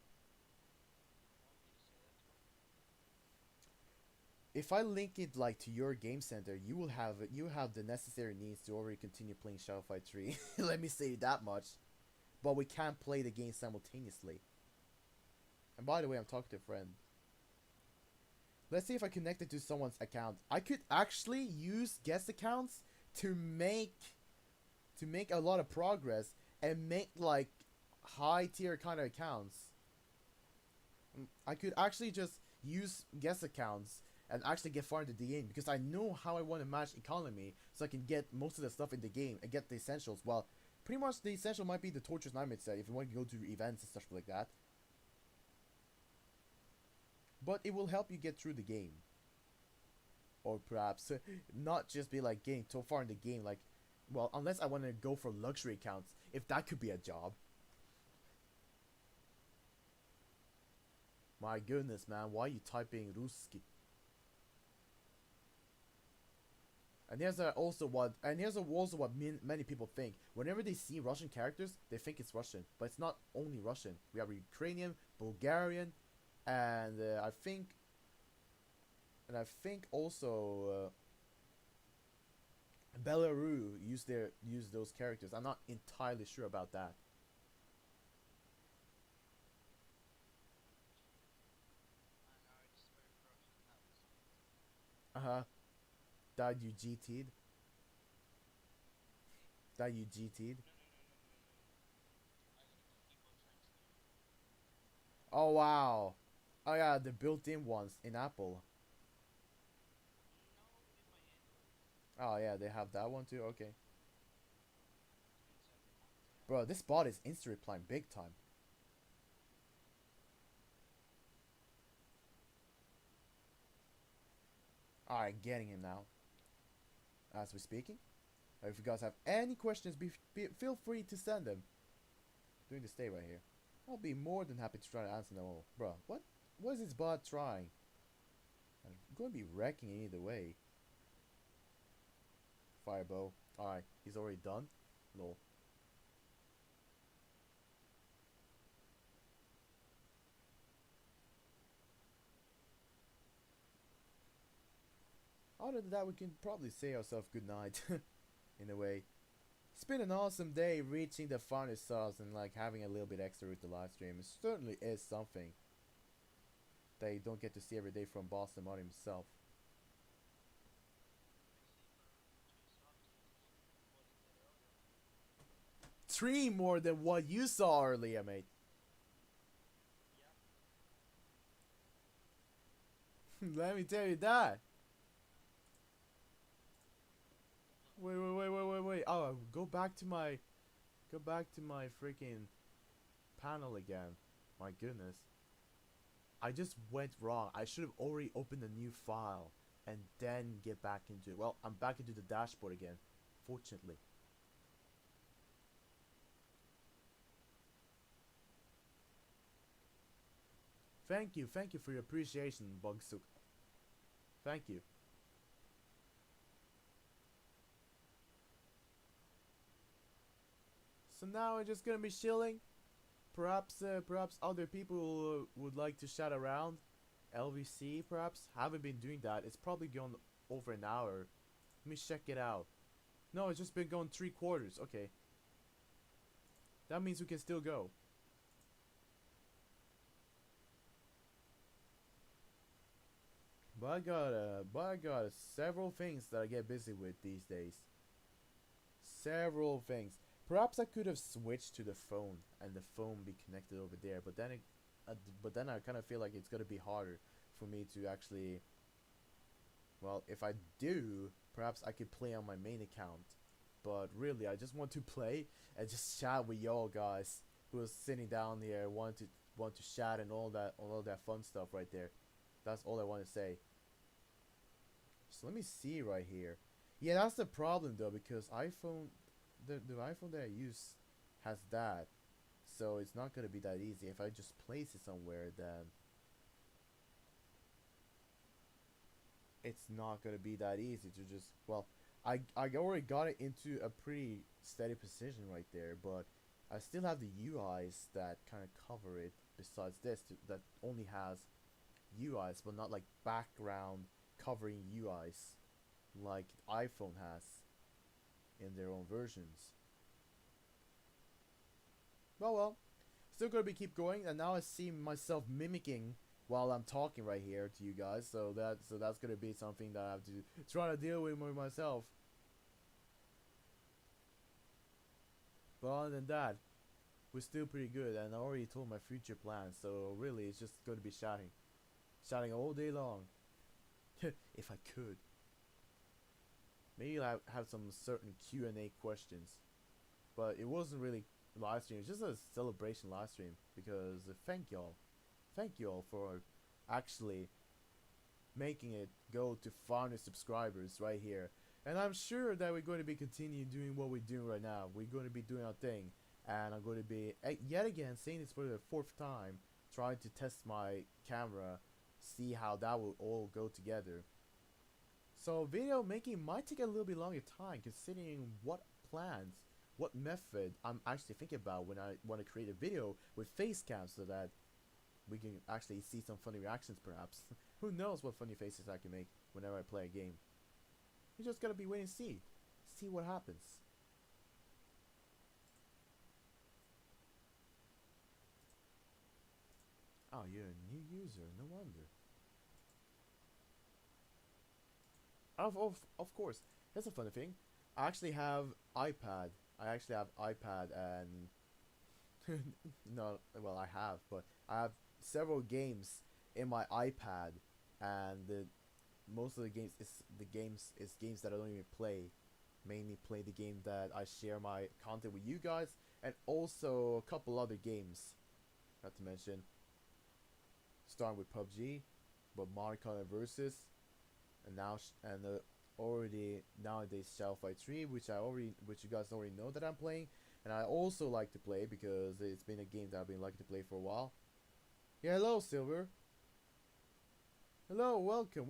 [SPEAKER 1] If I link it like to your game center, you have the necessary needs to already continue playing Shadow Fight 3. Let me say that much. But we can't play the game simultaneously. And by the way, I'm talking to a friend. Let's see if I connect it to someone's account. I could actually use guest accounts to make a lot of progress and make like high tier kind of accounts. I could actually just use guest accounts and actually get far into the game because I know how I want to match economy so I can get most of the stuff in the game and get the essentials. Well, pretty much the essential might be the Torturous Nightmare set if you want to go to events and stuff like that. But it will help you get through the game. Or perhaps not just be like getting so far in the game, like, well, unless I want to go for luxury accounts, if that could be a job. My goodness, man, why are you typing Ruski? And here's also what many people think. Whenever they see Russian characters, they think it's Russian, but it's not only Russian. We have Ukrainian, Bulgarian, and I think also Belarus use those characters. I'm not entirely sure about that. Uh huh. That you GT'd. That you GT'd. Oh wow. Oh yeah, the built-in ones in Apple. Oh yeah, they have that one too. Okay, bro, this bot is instant replying big time. All right, getting him now as we're speaking. If you guys have any questions, feel free to send them during the stay right here. I'll be more than happy to try to answer them all. Bro, what is this bot trying? I'm going to be wrecking it either way. Firebow. Alright, he's already done. Lol. other than that, we can probably say ourselves good night in a way. It's been an awesome day reaching the final sauce and like having a little bit extra with the live stream. It certainly is something that you don't get to see every day from BossTheModern himself. Three more than what you saw earlier, mate. Let me tell you that. Wait. Oh, go back to my freaking panel again. My goodness. I just went wrong. I should have already opened a new file and then get back into it. Well, I'm back into the dashboard again, fortunately. Thank you for your appreciation, Bugsuk. Thank you. So now I'm just gonna be chilling. Perhaps other people would like to chat around. LVC, perhaps. Haven't been doing that. It's probably gone over an hour. Let me check it out. No, it's just been going 3/4. Okay. That means we can still go. But I got several things that I get busy with these days. Several things. Perhaps I could have switched to the phone and the phone be connected over there, but then I kind of feel like it's gonna be harder for me to actually. Well, if I do, perhaps I could play on my main account. But really, I just want to play and just chat with y'all guys who are sitting down here, want to chat and all that fun stuff right there. That's all I want to say. So let me see right here. Yeah, that's the problem though, because the iPhone that I use has that, so it's not gonna be that easy. If I just place it somewhere, then it's not gonna be that easy to just. Well, I already got it into a pretty steady position right there, but I still have the UIs that kind of cover it. Besides this, that only has UIs, but not like background covering UIs like iPhone has in their own versions. Well, still gonna be keep going, and now I see myself mimicking while I'm talking right here to you guys. So that's gonna be something that I have to try to deal with myself. But other than that, we're still pretty good, and I already told my future plans. So really, it's just gonna be chatting all day long. If I could, maybe I have some certain Q&A questions, but it wasn't really live stream. It's just a celebration live stream because thank you all for actually making it go to 500 subscribers right here. And I'm sure that we're going to be continuing doing what we're doing right now. We're going to be doing our thing, and I'm going to be yet again saying this for the fourth time, trying to test my camera, see how that will all go together. So video making might take a little bit longer time, considering what plans, what method I'm actually thinking about when I want to create a video with face cam, so that we can actually see some funny reactions perhaps. Who knows what funny faces I can make whenever I play a game. You just gotta be waiting and see what happens. Oh, you're a new user, no wonder. Of course, that's a funny thing. I actually have iPad. I actually have iPad and no, well I have, but I have several games in my iPad, and most of the games that I don't even play. Mainly play the game that I share my content with you guys, and also a couple other games. Not to mention, starting with PUBG, but Mario Kart Versus, and now already nowadays Shell Fight 3, which you guys already know that I'm playing, and I also like to play because it's been a game that I've been liking to play for a while. Yeah, hello Silver. Hello, welcome.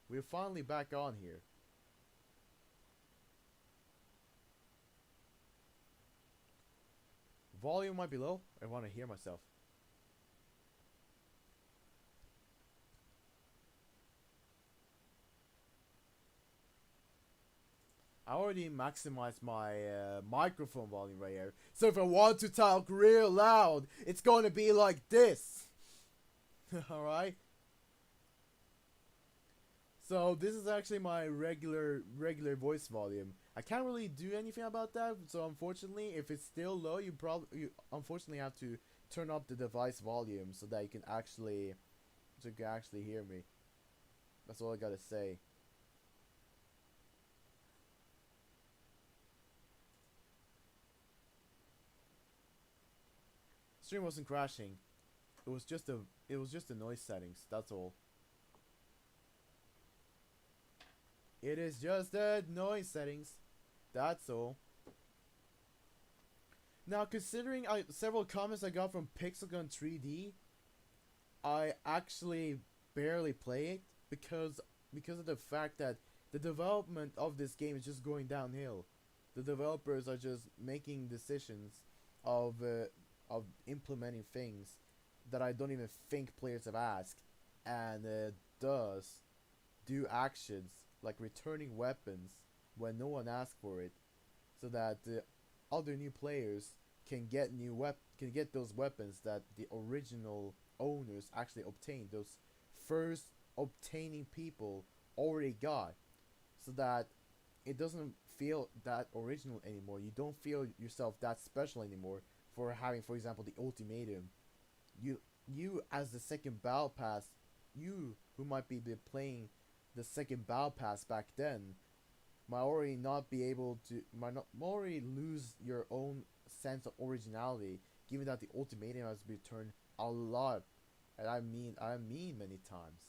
[SPEAKER 1] We're finally back on here. Volume might be low. I want to hear myself. I already maximized my microphone volume right here. So if I want to talk real loud, it's going to be like this. Alright? So this is actually my regular voice volume. I can't really do anything about that. So unfortunately, if it's still low, you unfortunately have to turn up the device volume so that you can actually hear me. That's all I gotta say. Stream wasn't crashing. It was just the noise settings. That's all. It is just the noise settings. That's all. Now, considering several comments I got from Pixelgun 3D, I actually barely play it because of the fact that the development of this game is just going downhill. The developers are just making decisions of implementing things that I don't even think players have asked, and thus do actions like returning weapons when no one asked for it, so that other new players can get those weapons that the original owners actually obtained. Those first obtaining people already got, so that it doesn't feel that original anymore. You don't feel yourself that special anymore for having, for example, the ultimatum. You as the second battle pass, you who might be playing the second battle pass back then, might already not be able to might already lose your own sense of originality, given that the ultimatum has been returned a lot, and I mean many times.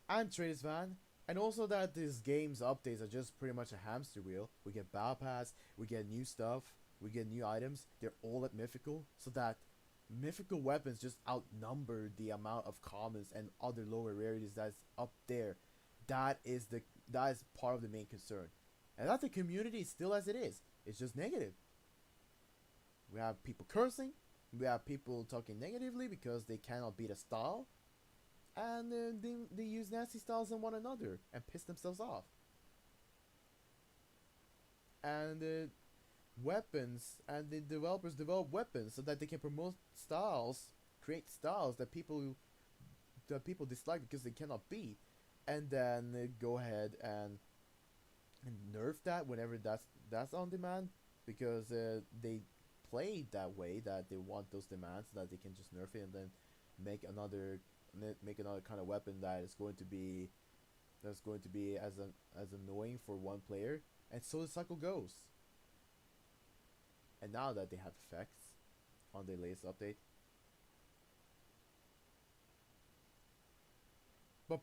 [SPEAKER 1] I'm Traders Van, and also that this game's updates are just pretty much a hamster wheel. We get battle pass, we get new stuff, we get new items. They're all at mythical, so that mythical weapons just outnumber the amount of commons and other lower rarities that's up there. That is part of the main concern, and that the community is still as it is. It's just negative. We have people cursing. We have people talking negatively because they cannot beat a style, and they use nasty styles on one another and piss themselves off. And weapons, and the developers develop weapons so that they can promote styles, create styles that people dislike because they cannot beat, and then go ahead and nerf that whenever that's on demand, because they play that way, that they want those demands, so that they can just nerf it and then make another make another kind of weapon that is going to be as annoying for one player, and so the cycle goes. And now that they have effects on the latest update,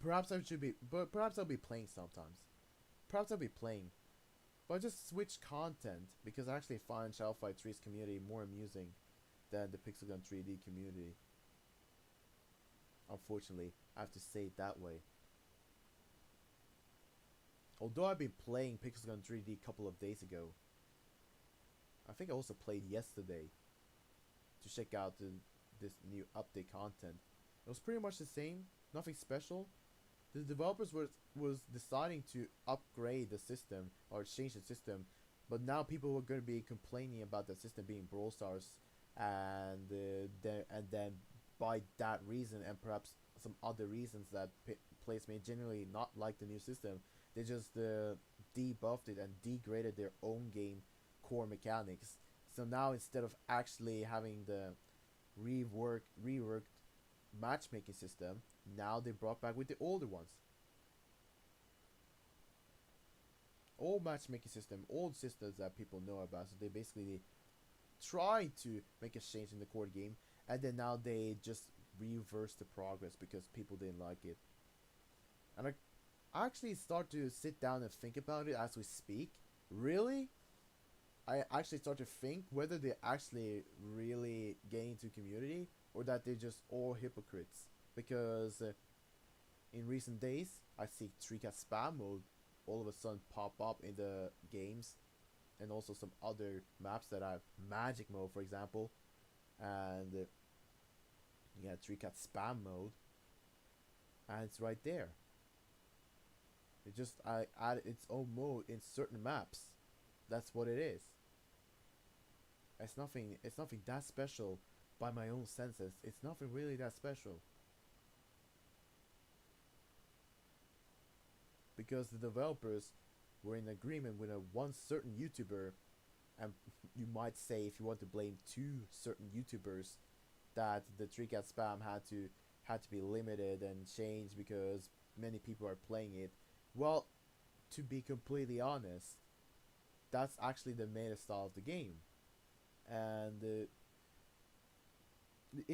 [SPEAKER 1] perhaps I'll be playing sometimes. Perhaps I'll be playing, but I just switch content because I actually find Shadow Fight 3's community more amusing than the Pixel Gun 3D community. Unfortunately, I have to say it that way. Although I've been playing Pixel Gun 3D a couple of days ago, I think I also played yesterday to check out this new update content. It was pretty much the same, nothing special. The developers was deciding to upgrade the system or change the system, but now people were going to be complaining about the system being Brawl Stars, and then by that reason, and perhaps some other reasons that players may generally not like the new system, they just debuffed it and degraded their own game core mechanics. So now, instead of actually having the reworked matchmaking system, now they brought back with the older ones. Old matchmaking system, old systems that people know about. So they basically tried to make a change in the core game, and then now they just reversed the progress because people didn't like it. And I actually start to sit down and think about it as we speak. Really? I actually start to think whether they're actually really getting into community, or that they're just all hypocrites. Because in recent days, I see 3-cat spam mode all of a sudden pop up in the games, and also some other maps that have magic mode, for example, and you got 3-cat spam mode, and it's right there. It just added its own mode in certain maps. That's what it is. It's nothing. It's nothing that special by my own senses. It's nothing really that special because the developers were in agreement with a one certain YouTuber, and you might say if you want to blame two certain YouTubers, that the trick at spam had to be limited and changed because many people are playing it. Well, to be completely honest, that's actually the meta style of the game, and it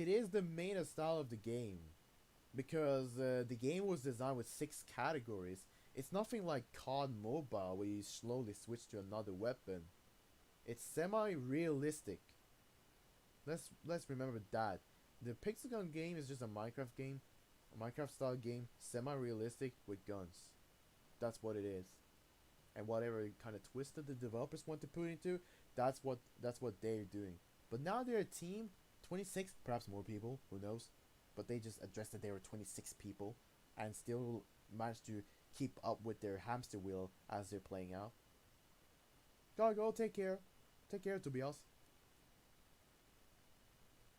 [SPEAKER 1] is the meta style of the game because the game was designed with 6 categories. It's nothing like COD Mobile where you slowly switch to another weapon. It's semi-realistic. Let's remember that. The Pixel game is just a Minecraft game, a Minecraft style game, semi-realistic with guns. That's what it is. And whatever kind of twist that the developers want to put into, that's what they're doing. But now they're a team, 26, perhaps more people, who knows? But they just addressed that they were 26 people, and still managed to keep up with their hamster wheel as they're playing out. Gotta go. Take care, Tobias.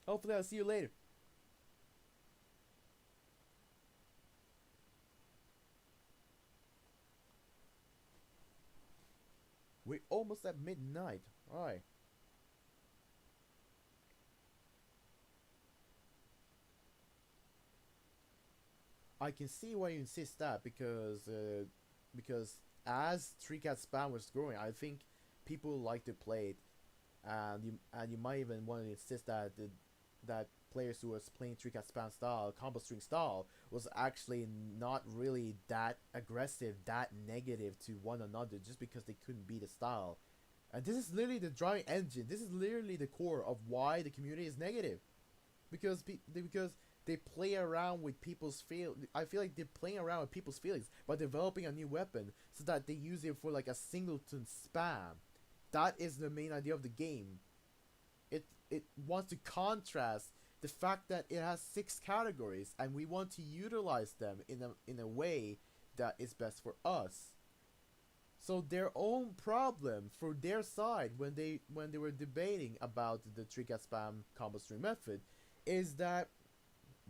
[SPEAKER 1] Hopefully, I'll see you later. We're almost at midnight. Alright. I can see why you insist that because as Three Cat Spam was growing, I think people like to play it, and you might even want to insist that that players who was playing Three Cat Spam style, combo string style, was actually not really that aggressive, that negative to one another just because they couldn't beat the style. And this is literally the driving engine. This is literally the core of why the community is negative, because they play around with people's feel. I feel like they're playing around with people's feelings by developing a new weapon so that they use it for like a singleton spam. That is the main idea of the game. It wants to contrast the fact that it has 6 categories and we want to utilize them in a way that is best for us. So their own problem for their side when they were debating about the trick at spam combo string method is that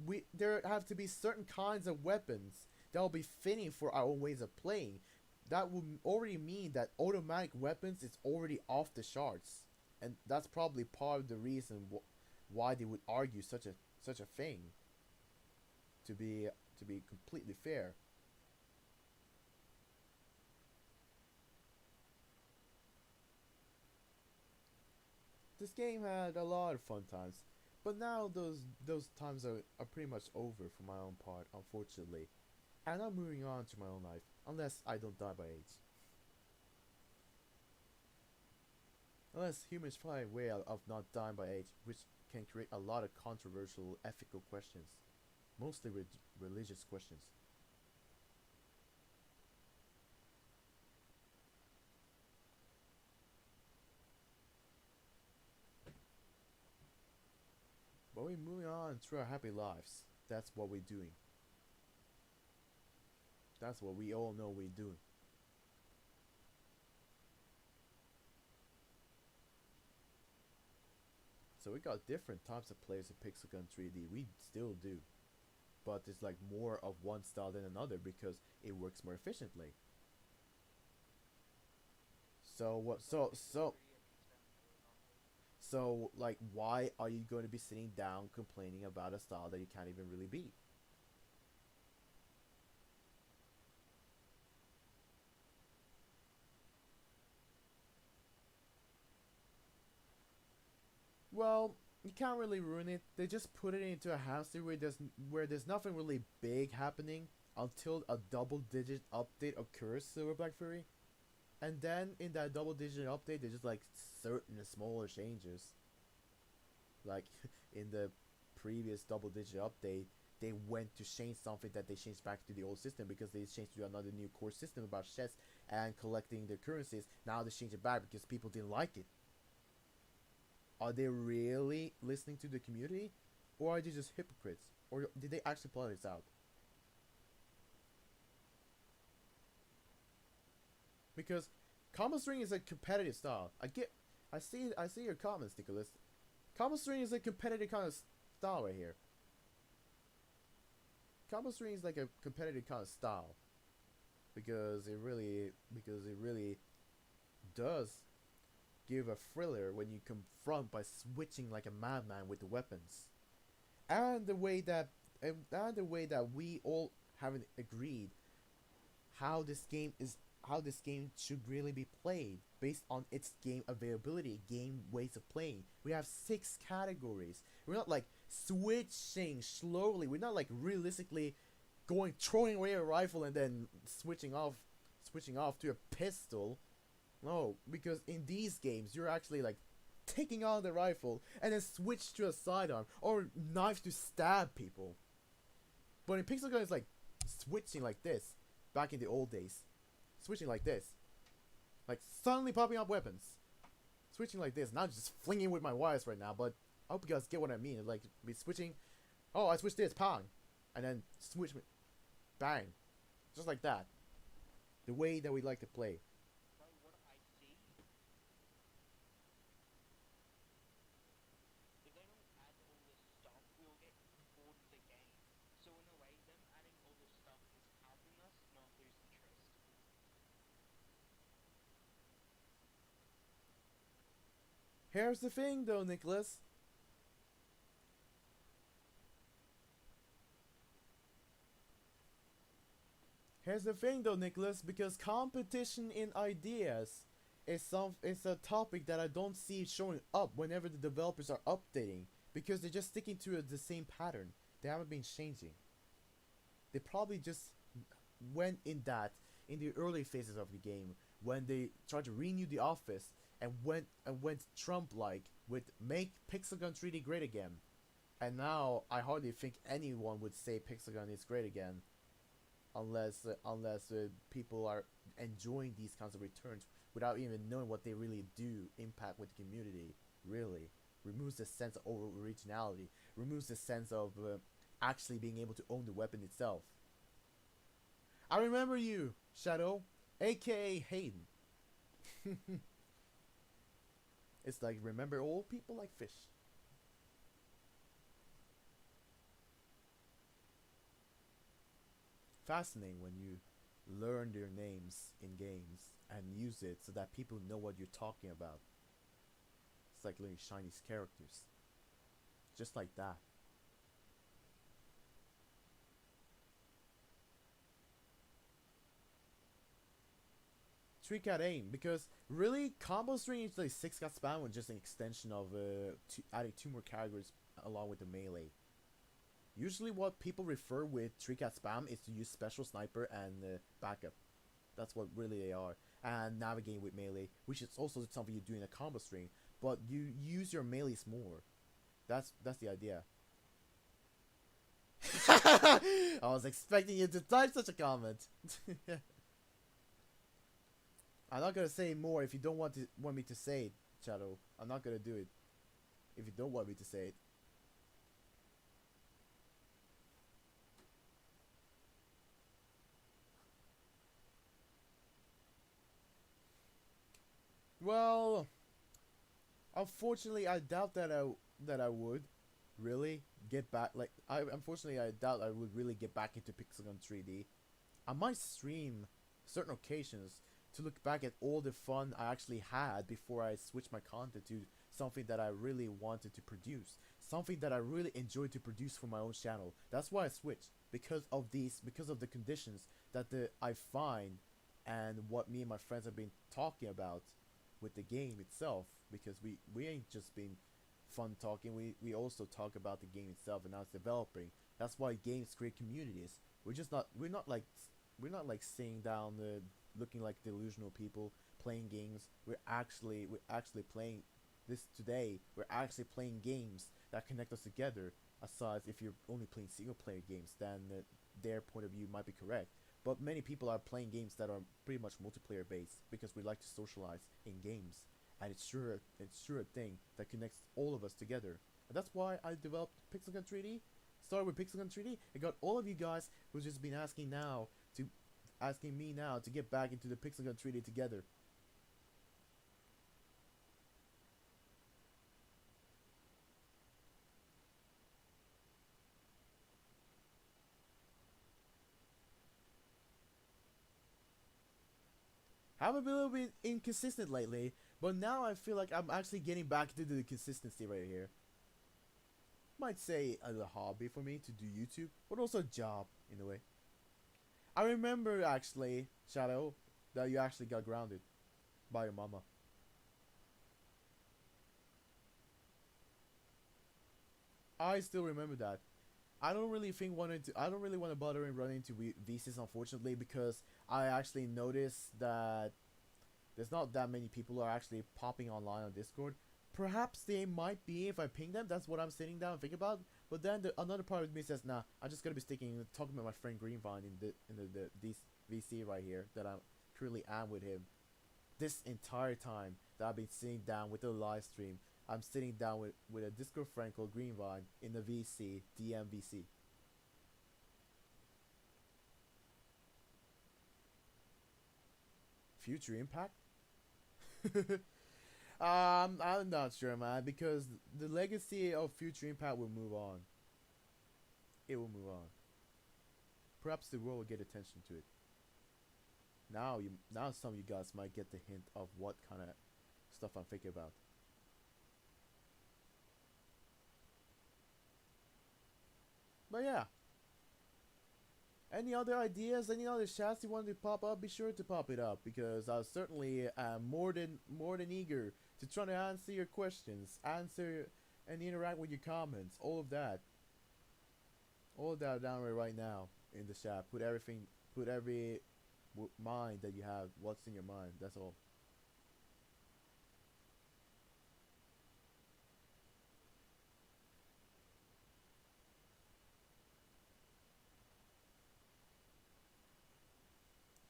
[SPEAKER 1] we there have to be certain kinds of weapons that will be fitting for our own ways of playing. That would already mean that automatic weapons is already off the charts, and that's probably part of the reason why they would argue such a thing. To be completely fair, this game had a lot of fun times, but now those times are pretty much over for my own part, unfortunately. And I'm moving on to my own life, unless I don't die by age. Unless humans find a way of not dying by age, which can create a lot of controversial ethical questions, mostly religious questions. But we're moving on through our happy lives. That's what we're doing. That's what we all know we're doing. So we got different types of players in Pixel Gun 3D. We still do. But it's like more of one style than another because it works more efficiently. So what so like why are you going to be sitting down complaining about a style that you can't even really beat? Well, you can't really ruin it. They just put it into a hamster where there's nothing really big happening until a double digit update occurs, Silver Black Fury. And then in that double digit update, there's just like certain smaller changes. Like in the previous double digit update, they went to change something that they changed back to the old system because they changed to another new core system about chests and collecting their currencies. Now they changed it back because people didn't like it. Are they really listening to the community? Or are they just hypocrites? Or did they actually plot this out? because combo string is a competitive style. I see your comments, Nicholas. Combo string is a competitive kind of style right here. Combo string is like a competitive kind of style because it really does give a thriller when you confront by switching like a madman with the weapons, and the way that we all haven't agreed how this game is how this game should really be played based on its game availability, game ways of playing. We have 6 categories. We're not like switching slowly. We're not like realistically throwing away a rifle and then switching off to a pistol. No, because in these games you're actually like taking on the rifle and then switch to a sidearm or knife to stab people. But in Pixel Gun it's like switching like this back in the old days. Switching like this. Like suddenly popping up weapons. Switching like this. Now just flinging with my wires right now, but I hope you guys get what I mean. Like be switching. Oh, I switched this, pang. And then switch bang. Just like that. The way that we like to play. Here's the thing though, Nicholas. Here's the thing though, Nicholas, because competition in ideas is a topic that I don't see showing up whenever the developers are updating, because they're just sticking to the same pattern. They haven't been changing. They probably just went in that in the early phases of the game when they tried to renew the office and went Trump like with make Pixelgun 3D great again. And now I hardly think anyone would say Pixelgun is great again, unless people are enjoying these kinds of returns without even knowing what they really do impact with the community. Really removes the sense of originality, removes the sense of actually being able to own the weapon itself. I remember you, Shadow, aka Hayden. It's like remember old people like fish. Fascinating when you learn their names in games and use it so that people know what you're talking about. It's like learning Chinese characters. Just like that. Three cat aim, because really combo string is like 6 cat spam with just an extension of adding 2 more categories along with the melee. Usually what people refer with 3 cat spam is to use special sniper and backup. That's what really they are. And navigating with melee, which is also something you do in a combo string, but you use your melees more. That's the idea. I was expecting you to type such a comment. I'm not gonna say more if you don't want me to say it, Shadow. I'm not gonna do it if you don't want me to say it. Well, unfortunately, I doubt that I would really get back. Like, I doubt I would really get back into Pixelgun 3D. I might stream certain occasions to look back at all the fun I actually had before I switched my content to something that I really wanted to produce, something that I really enjoyed to produce for my own channel. That's why I switched, because of the conditions that I find and what me and my friends have been talking about with the game itself. Because we ain't just been fun talking, we also talk about the game itself and how it's developing. That's why games create communities. We're not like sitting down looking like delusional people playing games. We're actually playing this today. We're actually playing games that connect us together. Aside if you're only playing single player games, then their point of view might be correct. But many people are playing games that are pretty much multiplayer based because we like to socialize in games, and it's sure a thing that connects all of us together. And that's why I developed Pixelgun 3D. Started with Pixelgun 3D. I got all of you guys who's just been asking now to asking me now to get back into the Pixel 3D together. I've been a little bit inconsistent lately, but now I feel like I'm actually getting back into the consistency right here. Might say as a hobby for me to do YouTube, but also a job in a way. I remember actually, Shadow, that you actually got grounded by your mama. I still remember that. I don't really want to bother and run into VCs unfortunately because I actually noticed that there's not that many people who are actually popping online on Discord. Perhaps they might be if I ping them. That's what I'm sitting down and thinking about. But then another part of me says, "Nah, I'm just gonna be talking about my friend Greenvine in the this VC right here that I currently am with him. This entire time that I've been sitting down with the live stream, I'm sitting down with a Discord friend called Greenvine in the VC DMVC. Future impact? I'm not sure, man, because the legacy of Future Impact will move on. It will move on. Perhaps the world will get attention to it. Now some of you guys might get the hint of what kind of stuff I'm thinking about. But yeah, any other ideas, any other chats you wanted to pop up, be sure to pop it up because I certainly am more than eager to try to answer your questions, answer and interact with your comments, all of that down right now in the chat. Put everything, put every mind that you have, what's in your mind. That's all.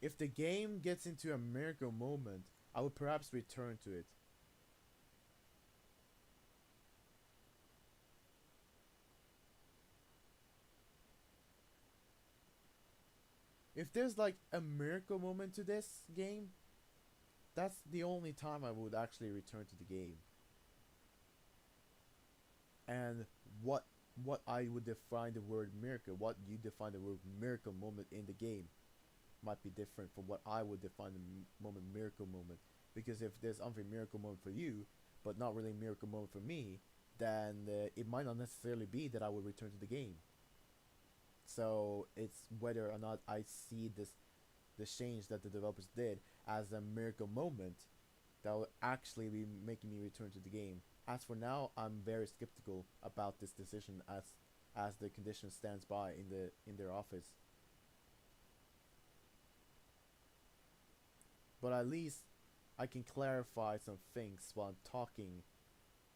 [SPEAKER 1] If the game gets into a miracle moment, I would perhaps return to it. If there's like a miracle moment to this game, that's the only time I would actually return to the game. And what what I would define the word miracle, what you define the word miracle moment in the game might be different from what I would define the moment miracle moment. Because if there's something miracle moment for you, but not really miracle moment for me, then it might not necessarily be that I would return to the game. So it's whether or not I see the change that the developers did as a miracle moment that will actually be making me return to the game. As for now, I'm very skeptical about this decision as the condition stands by in their office. But at least I can clarify some things while I'm talking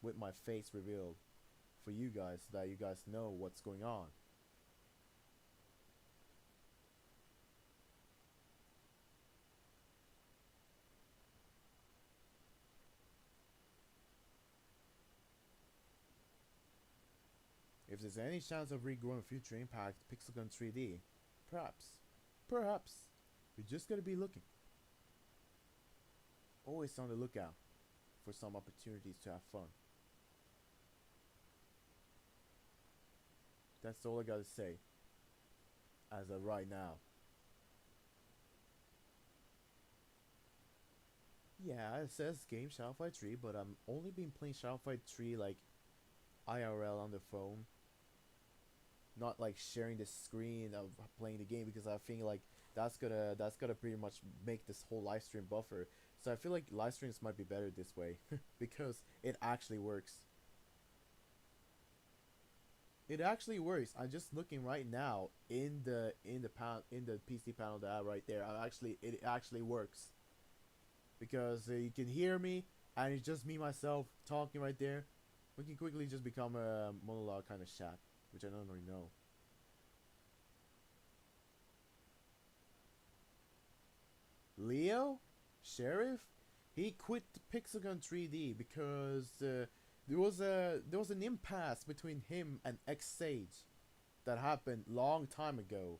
[SPEAKER 1] with my face revealed for you guys so that you guys know what's going on. If there's any chance of regrowing Future Impact Pixelgun 3D, perhaps, perhaps, we just gotta be looking. Always on the lookout for some opportunities to have fun. That's all I gotta say as of right now. Yeah, it says game Shadow Fight 3, but I'm only been playing Shadow Fight 3 like IRL on the phone, not like sharing the screen of playing the game because I think like that's gonna pretty much make this whole live stream buffer. So I feel like live streams might be better this way because it actually works. It actually works. I'm just looking right now in the PC panel that I have right there. It actually works because you can hear me and it's just me myself talking right there. We can quickly just become a monologue kind of chat, which I don't really know. Leo, Sheriff, he quit Pixelgun 3D because there was an impasse between him and X Sage that happened long time ago.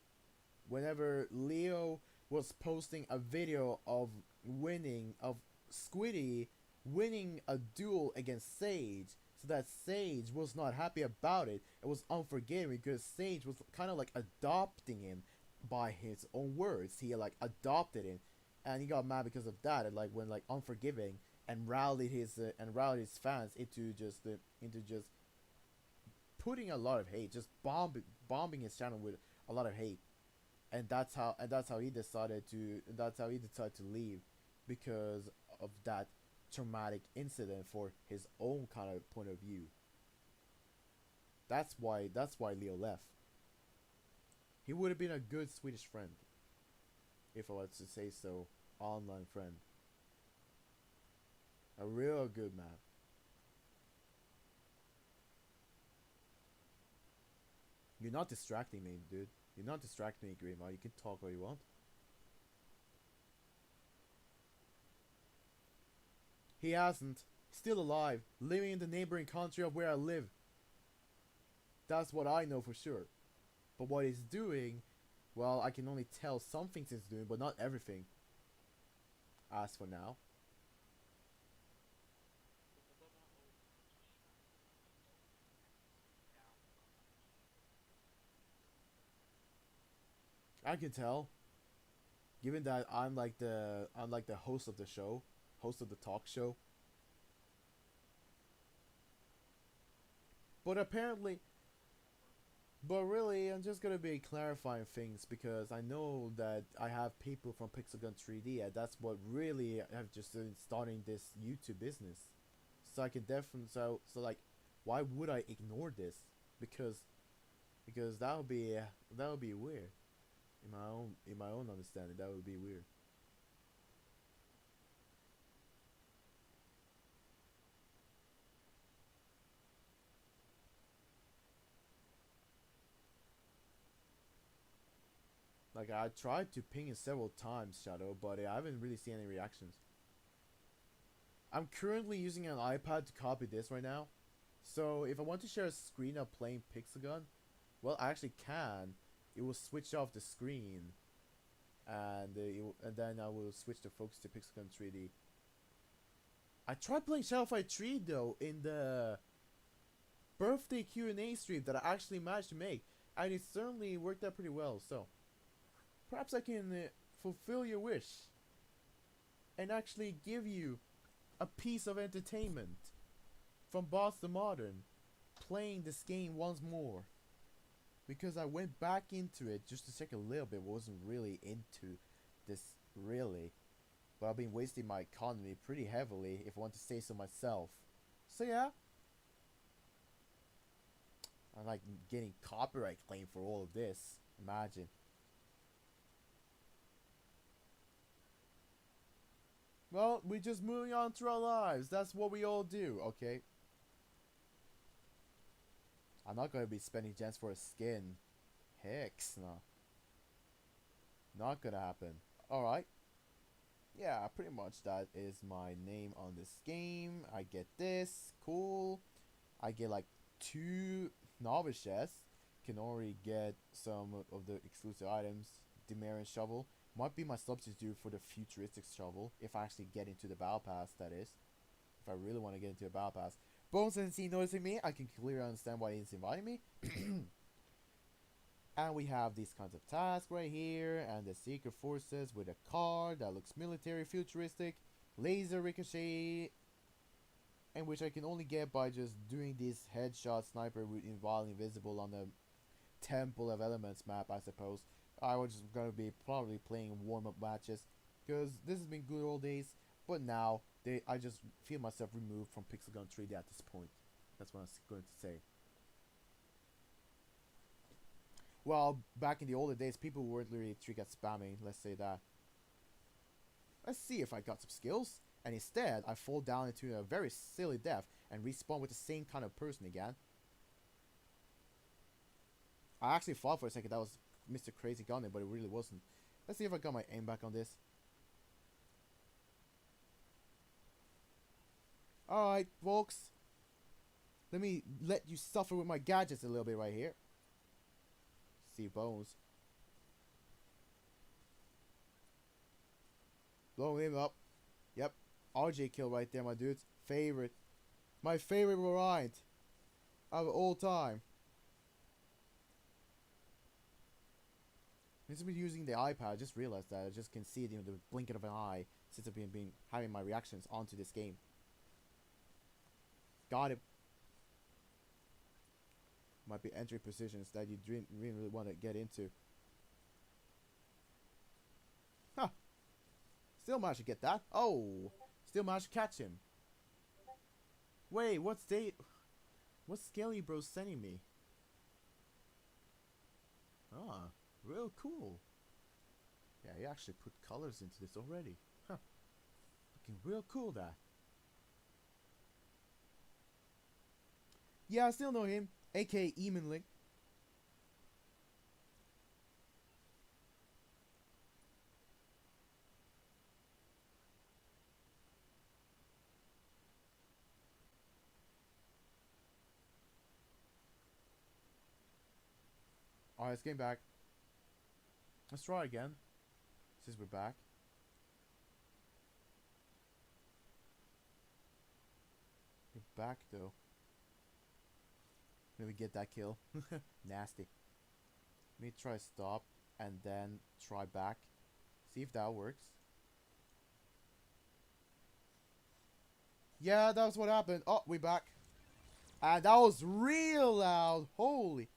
[SPEAKER 1] Whenever Leo was posting a video of Squiddy winning a duel against Sage, so that Sage was not happy about it. It was unforgiving because Sage was kind of like adopting him by his own words. He like adopted him, and he got mad because of that. And like when like unforgiving and rallied his fans into just putting a lot of hate, just bombing his channel with a lot of hate, and that's how he decided to leave because of that traumatic incident for his own kind of point of view. That's why Leo left. He would have been a good Swedish friend, if I was to say so, online friend, a real good man. You're not distracting me, dude. You're not distracting me, Grandma. You can talk all you want. He hasn't. Still alive, living in the neighboring country of where I live. That's what I know for sure. But what he's doing, well, I can only tell some things he's doing, but not everything. As for now. I can tell. Given that I'm like the host of the show, host of the talk show. But apparently, but really, I'm just gonna be clarifying things because I know that I have people from Pixelgun 3D, and that's what really have just been starting this YouTube business. So I can definitely like, why would I ignore this? Because because that would be weird in my own understanding. That would be weird. Like I tried to ping it several times, Shadow, but I haven't really seen any reactions. I'm currently using an iPad to copy this right now. So if I want to share a screen of playing Pixelgun, well, I actually can. It will switch off the screen, and then I will switch the focus to Pixelgun 3D. I tried playing Shadow Fight 3 though in the birthday Q&A stream that I actually managed to make, and it certainly worked out pretty well. So perhaps I can fulfill your wish and actually give you a piece of entertainment from Boss the Modern, playing this game once more. Because I went back into it just to check a little bit, wasn't really into this really. But I've been wasting my economy pretty heavily, if I want to say so myself. So yeah, I'm like getting copyright claim for all of this. Imagine. Well, we're just moving on through our lives. That's what we all do, okay? I'm not gonna be spending gems for a skin. Hex, no. Not gonna happen. Alright. Yeah, pretty much that is my name on this game. I get this. Cool. I get like 2 novice chests. Can already get some of the exclusive items. Demarian shovel. Might be my substitute for the futuristic shovel. If I actually get into the battle pass, that is. If I really want to get into a battle pass. Bones and see noticing me, I can clearly understand why he's inviting me. And we have these kinds of tasks right here, and the secret forces with a card that looks military futuristic, laser ricochet, and which I can only get by just doing this headshot sniper routine while invisible on the Temple of Elements map, I suppose. I was just gonna be probably playing warm-up matches because this has been good old days, but now I just feel myself removed from Pixelgun 3D at this point. That's what I'm going to say. Well, back in the older days, people weren't really trick at spamming, let's say that. Let's see if I got some skills, and instead I fall down into a very silly death and respawn with the same kind of person again. I actually thought for a second that was Mr. Crazy Gunner, but it really wasn't. Let's see if I got my aim back on this. Alright, folks. Let me let you suffer with my gadgets a little bit right here. See bones. Blowing him up. Yep. RJ kill right there, my dudes. Favorite. My favorite variant of all time. Since I've been using the iPad, I just realized that I just can see it in the blinking of an eye since I've been having my reactions onto this game. Got it. Might be entry positions that you didn't really want to get into. Huh. Still managed to get that. Oh. Still managed to catch him. Wait, what's Scaly Bro sending me? Ah, real cool. Yeah, he actually put colors into this already. Huh. Looking real cool, that. Yeah, I still know him, aka Eamonling. Alright, let's get back. Let's try again. Since we're back. We're back though. Maybe get that kill. Nasty. Let me try stop and then try back. See if that works. Yeah, that's what happened. Oh, we back. And that was real loud. Holy.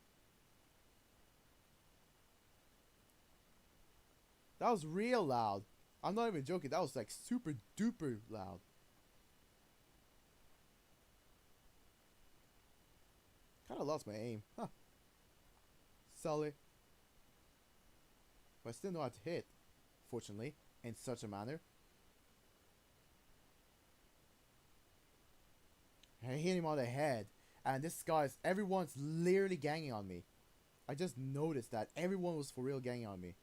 [SPEAKER 1] That was real loud. I'm not even joking. That was like super duper loud. Kind of lost my aim. Huh. Sully. But I still know how to hit. Fortunately. In such a manner. I hit him on the head. And this guy's... Everyone's literally ganging on me. I just noticed that. Everyone was for real ganging on me.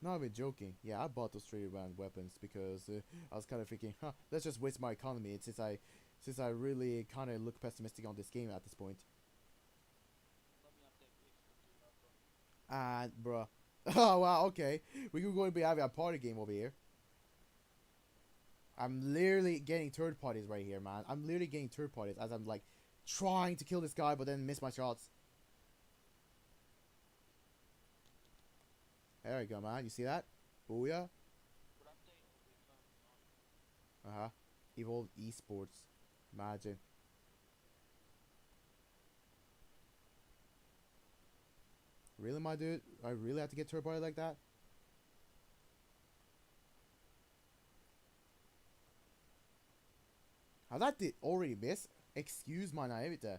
[SPEAKER 1] Not even joking. Yeah, I bought those 3 round weapons because I was kind of thinking, huh, let's just waste my economy. And since I really kind of look pessimistic on this game at this point. And bruh, oh wow, okay, we could go and be having a party game over here. I'm literally getting third parties right here, man. I'm literally getting third parties as I'm like trying to kill this guy, but then miss my shots. There we go, man. You see that? Booyah. Uh-huh. Evolved esports. Imagine. Really, my dude? I really have to get third party like that? How that did already miss? Excuse my naivete.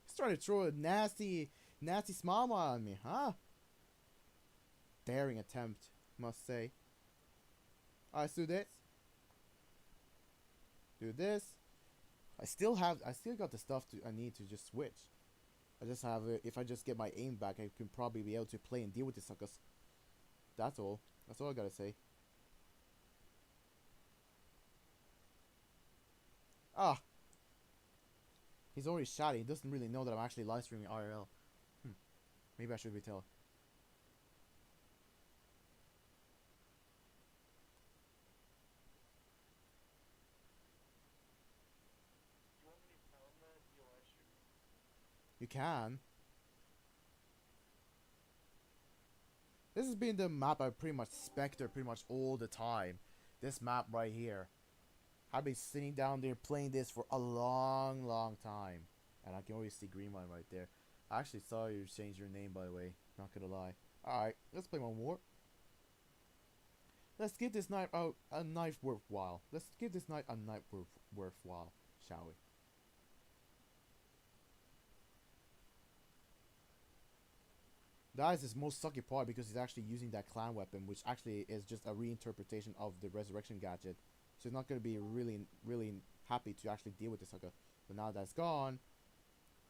[SPEAKER 1] He's trying to throw a nasty smile on me, huh? Daring attempt, must say. Alright, let's do this. Do this. I still got the stuff I need to just switch. I just have, if I just get my aim back, I can probably be able to play and deal with the suckers. That's all. That's all I gotta say. Ah. He's already shot. He doesn't really know that I'm actually live streaming IRL. Maybe I should be tell. You can. This has been the map I pretty much specter pretty much all the time. This map right here. I've been sitting down there playing this for a long time. And I can already see green one right there. I actually saw you change your name, by the way. Not gonna lie. Alright, let's play one more. Let's give this night a night worthwhile. Let's give this night a night worthwhile, shall we? That is his most sucky part because he's actually using that clan weapon, which actually is just a reinterpretation of the resurrection gadget. So he's not going to be really happy to actually deal with this sucker. But now that's gone,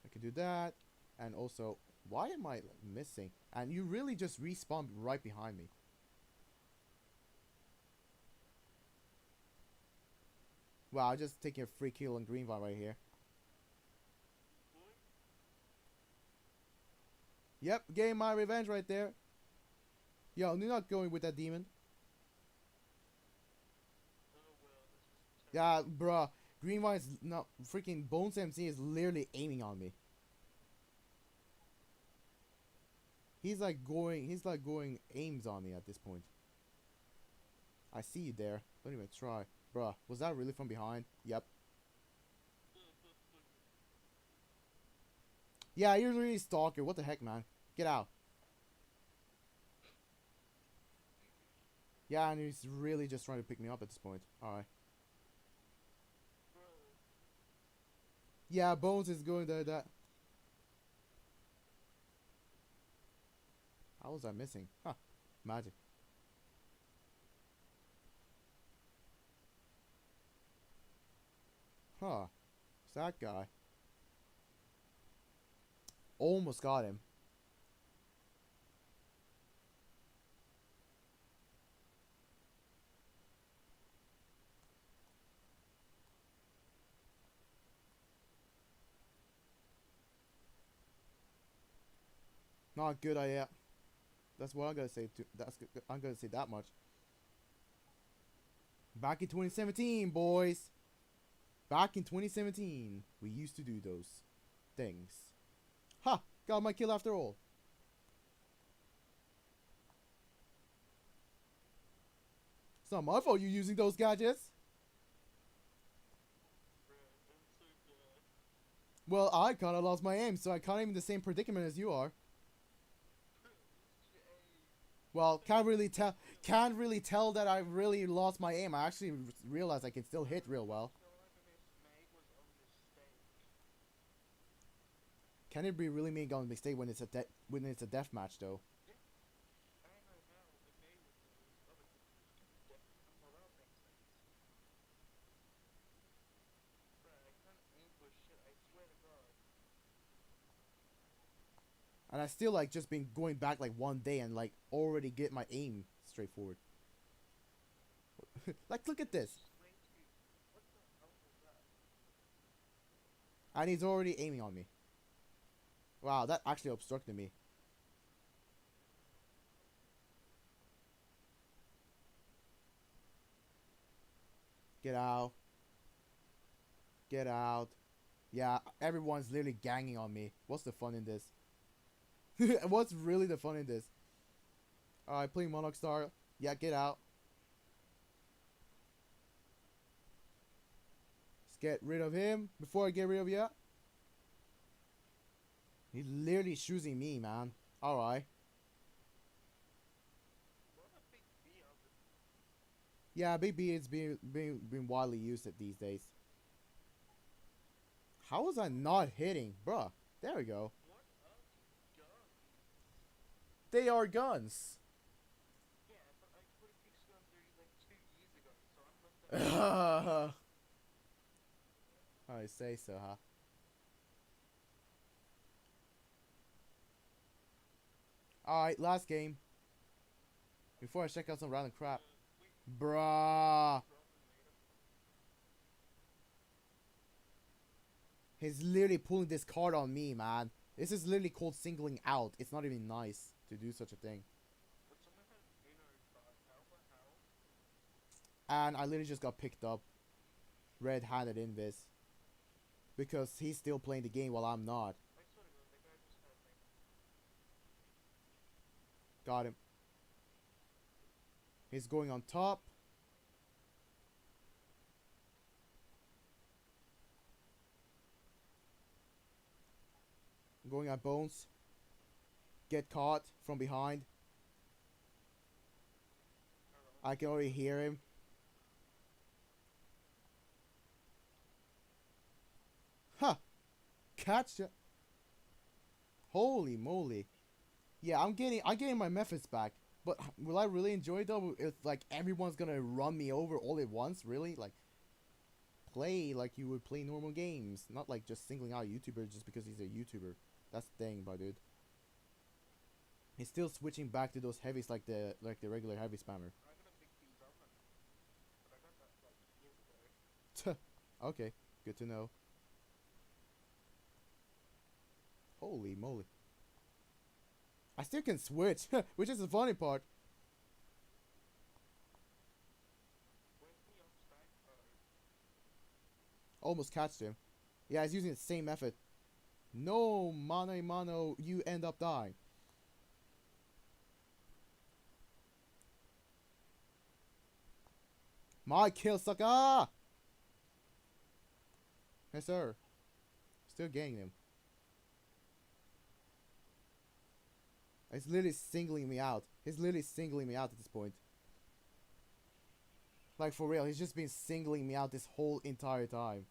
[SPEAKER 1] I can do that. And also, why am I missing? And you really just respawn right behind me. Wow, I'm just taking a free kill on Green Vine right here. Yep, getting my revenge right there. Yo, you're not going with that demon. Yeah, bruh. Green Vine's not freaking Bones MC is literally aiming on me. He's like going aims on me at this point. I see you there. Don't even try. Bruh, was that really from behind? Yep. Yeah, you're really a stalker. What the heck, man? Get out. Yeah, and he's really just trying to pick me up at this point. Alright. Yeah, Bones is going there. That. How was I missing? Huh. Magic. Huh. It's that guy. Almost got him. Not a good idea. That's what I'm gonna say. I'm gonna say that much. Back in 2017, boys. Back in 2017, we used to do those things. Ha! Got my kill after all. It's not my fault you're using those gadgets. Well, I kind of lost my aim, so I kind of in the same predicament as you are. Well, can't really tell. Can't really tell that I really lost my aim. I actually realized I can still hit real well. Can it be really made on mistake when it's a death match though? And I still like just been going back like one day and like already get my aim straightforward. Like look at this. And he's already aiming on me. Wow, that actually obstructed me. Get out. Get out. Yeah, everyone's literally ganging on me. What's the fun in this? What's really the fun in this? Alright, playing Monarch Star. Yeah, get out. Let's get rid of him before I get rid of you. He's literally choosing me, man. Alright. Yeah, Big B is being widely used at these days. How was I not hitting? Bruh. There we go. They are guns. I say so, huh? Alright, last game. Before I check out some random crap. Bruh. He's literally pulling this card on me, man. This is literally called singling out. It's not even nice to do such a thing. And I literally just got picked up red-handed in this. Because he's still playing the game while I'm not. Got him. He's going on top. Going at Bones. Get caught from behind. I can already hear him. Huh. Catch ya. Holy moly. Yeah, I'm getting my methods back. But will I really enjoy it though if like everyone's gonna run me over all at once? Really? Like play like you would play normal games. Not like just singling out a YouTuber just because he's a YouTuber. That's the thing, bro, dude. He's still switching back to those heavies like the regular heavy spammer. Okay, good to know. Holy moly. I still can switch, which is the funny part. Almost catched him. Yeah, he's using the same method. No, mano a mano, you end up dying. My kill, sucker! Yes, sir. Still getting him. He's literally singling me out. He's literally singling me out at this point. Like, for real, he's just been singling me out this whole entire time.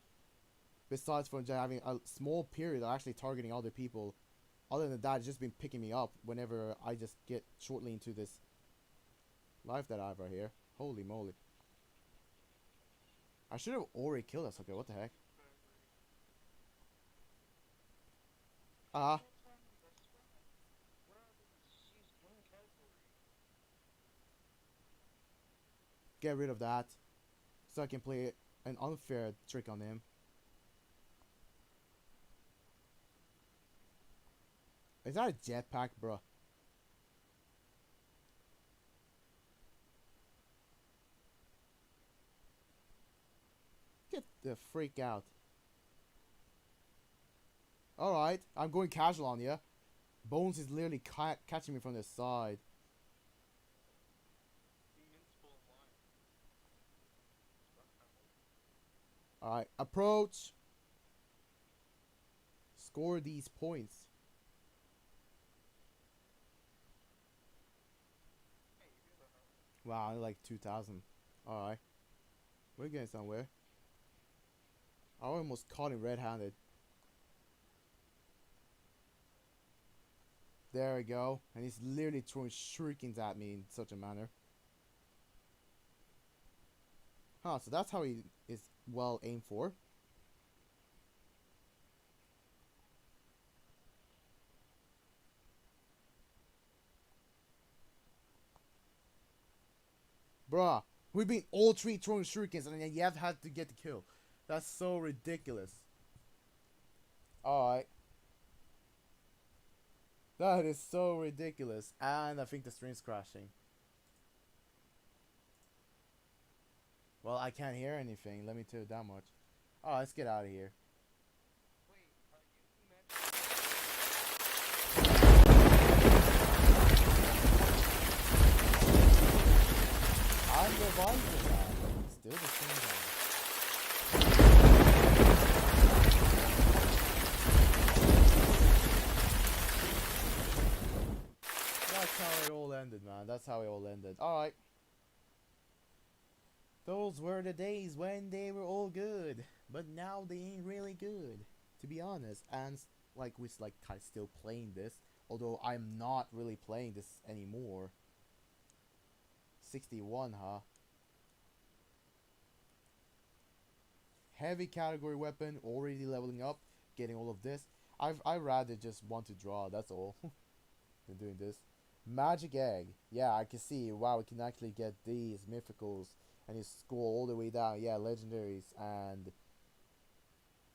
[SPEAKER 1] Besides from just having a small period of actually targeting other people. Other than that, he's just been picking me up whenever I just get shortly into this life that I have right here. Holy moly. I should have already killed us. Okay, what the heck? Ah. Get rid of that. So I can play an unfair trick on him. Is that a jetpack, bro? Get the freak out. Alright, I'm going casual on you. Bones is literally catching me from the side. Alright, approach. Score these points. Wow, like 2,000. Alright. We're getting somewhere. I almost caught him red-handed. There we go. And he's literally throwing shurikens at me in such a manner. Huh, so that's how he is well aimed for. Bruh, we've been all three throwing shurikens and yet you have had to get the kill. That's so ridiculous. Alright. That is so ridiculous. And I think the stream's crashing. Well, I can't hear anything. Let me tell you that much. Oh, let's get out of here. I'm reviving that. Still the same guy. That's how it all ended, man. That's how it all ended. Alright. Those were the days when they were all good. But now they ain't really good. To be honest. And like we're like kind of still playing this. Although I'm not really playing this anymore. 61, huh? Heavy category weapon, already leveling up, getting all of this. I rather just want to draw, that's all. Than doing this. Magic egg. Yeah, I can see. Wow, we can actually get these mythicals and you scroll all the way down. Yeah, legendaries and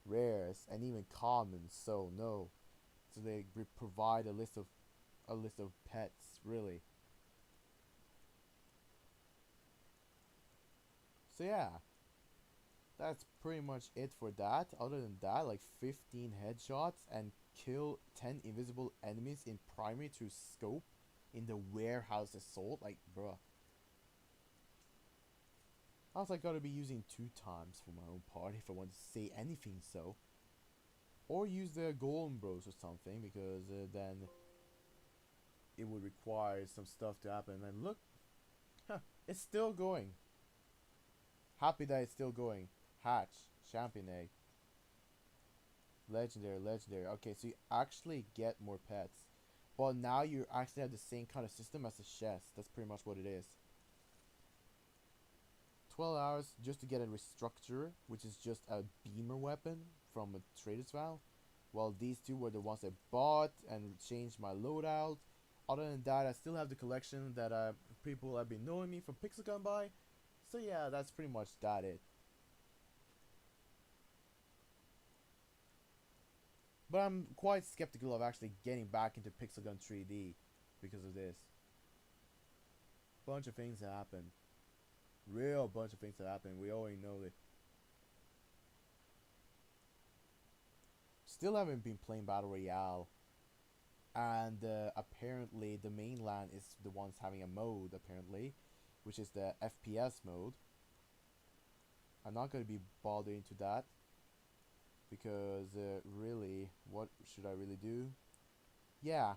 [SPEAKER 1] rares and even commons. So no. So they provide a list of pets, really. So yeah, that's pretty much it for that. Other than that, like 15 headshots and kill 10 invisible enemies in primary through scope in the warehouse assault. Like, bruh. I was like gotta be using 2 times for my own part if I want to say anything so. Or use the Golem Bros or something because then it would require some stuff to happen. And look, huh, it's still going. Happy that it's still going. Hatch, champion egg. Legendary, legendary. Okay, so you actually get more pets. But now you actually have the same kind of system as the chest. That's pretty much what it is. 12 hours just to get a restructure, which is just a beamer weapon from a trader's vow. Well, these two were the ones I bought and changed my loadout. Other than that, I still have the collection that people have been knowing me from Pixel Gun by. So yeah, that's pretty much that it. But I'm quite skeptical of actually getting back into Pixel Gun 3D. because of this. Bunch of things that happen. Real bunch of things that happen. We already know it. Still haven't been playing Battle Royale. And apparently the mainland is the ones having a mode, apparently, which is the FPS mode. I'm not going to be bothering into that. Because really, what should I really do? Yeah.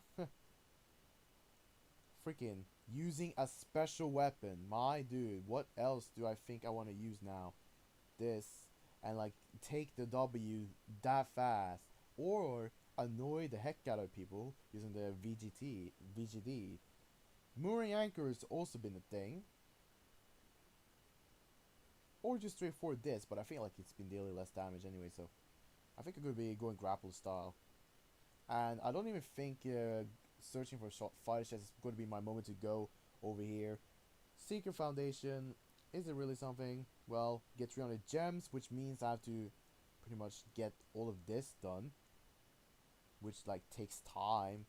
[SPEAKER 1] Freaking using a special weapon. My dude, what else do I think I want to use now? This. And like take the W that fast. Or annoy the heck out of people using the VGD. Mooring anchor has also been a thing. Or just straightforward this, but I feel like it's been dealing less damage anyway, so I think I'm going to be going grapple style. And I don't even think searching for fighter jets is going to be my moment to go over here. Secret Foundation, is it really something? Well, get 300 gems, which means I have to pretty much get all of this done. Which like takes time.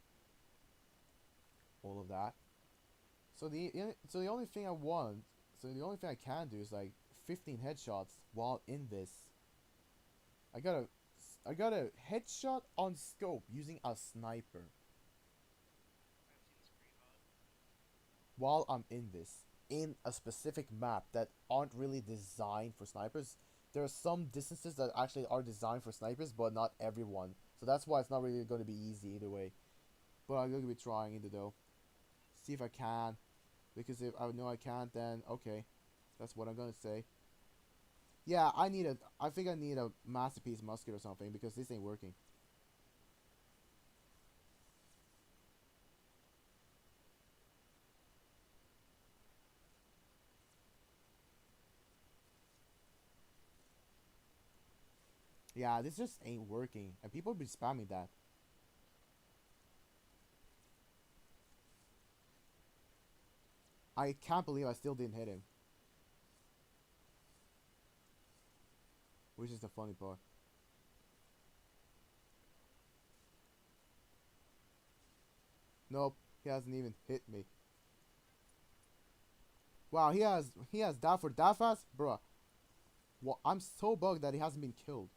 [SPEAKER 1] All of that. So the only thing I want, so the only thing I can do is like 15 headshots while in this. I got a headshot on scope using a sniper. While I'm in this, in a specific map that aren't really designed for snipers. There are some distances that actually are designed for snipers, but not everyone. So that's why it's not really going to be easy either way. But I'm going to be trying either though. See if I can. Because if I know I can't, then okay. That's what I'm going to say. Yeah, I think I need a masterpiece musket or something because this ain't working. Yeah, this just ain't working. And people be spamming that. I can't believe I still didn't hit him. Which is the funny part. Nope, he hasn't even hit me. Wow, he has that for that fast? Bruh. Well, I'm so bugged that he hasn't been killed.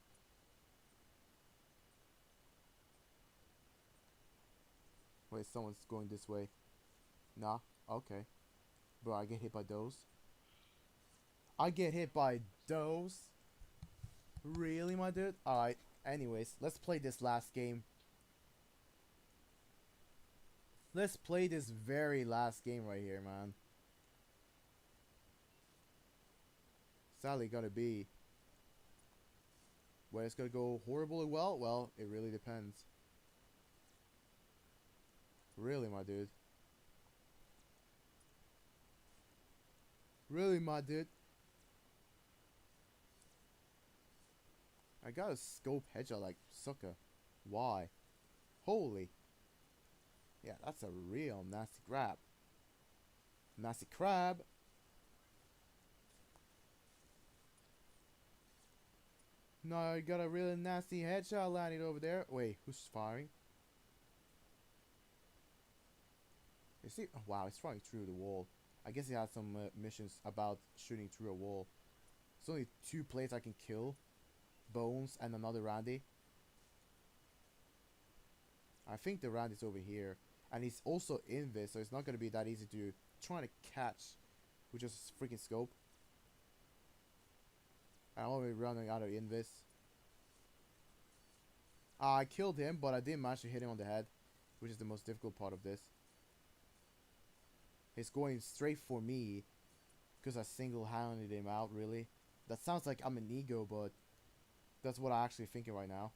[SPEAKER 1] Wait, someone's going this way. Nah, okay. Bro, I get hit by those. I get hit by those? Really, my dude? Alright, anyways, let's play this last game. Let's play this very last game right here, man. Sadly gonna be where it's gonna go horribly well? Well, it really depends. Really, my dude. Really, my dude. I got a scope headshot like sucker. Why? Holy. Yeah, that's a real nasty grab. Nasty crab. No, I got a really nasty headshot landing over there. Wait, who's firing? You see? Oh, wow, it's flying through the wall. I guess he had some missions about shooting through a wall. There's only 2 players I can kill. Bones and another Randy. I think the Randy's over here. And he's also in this, so it's not going to be that easy to try to catch with just freaking scope. I'm already running out of invis. I killed him, but I didn't manage to hit him on the head, which is the most difficult part of this. He's going straight for me because I single-handed him out, really. That sounds like I'm an ego, but that's what I'm actually thinking right now.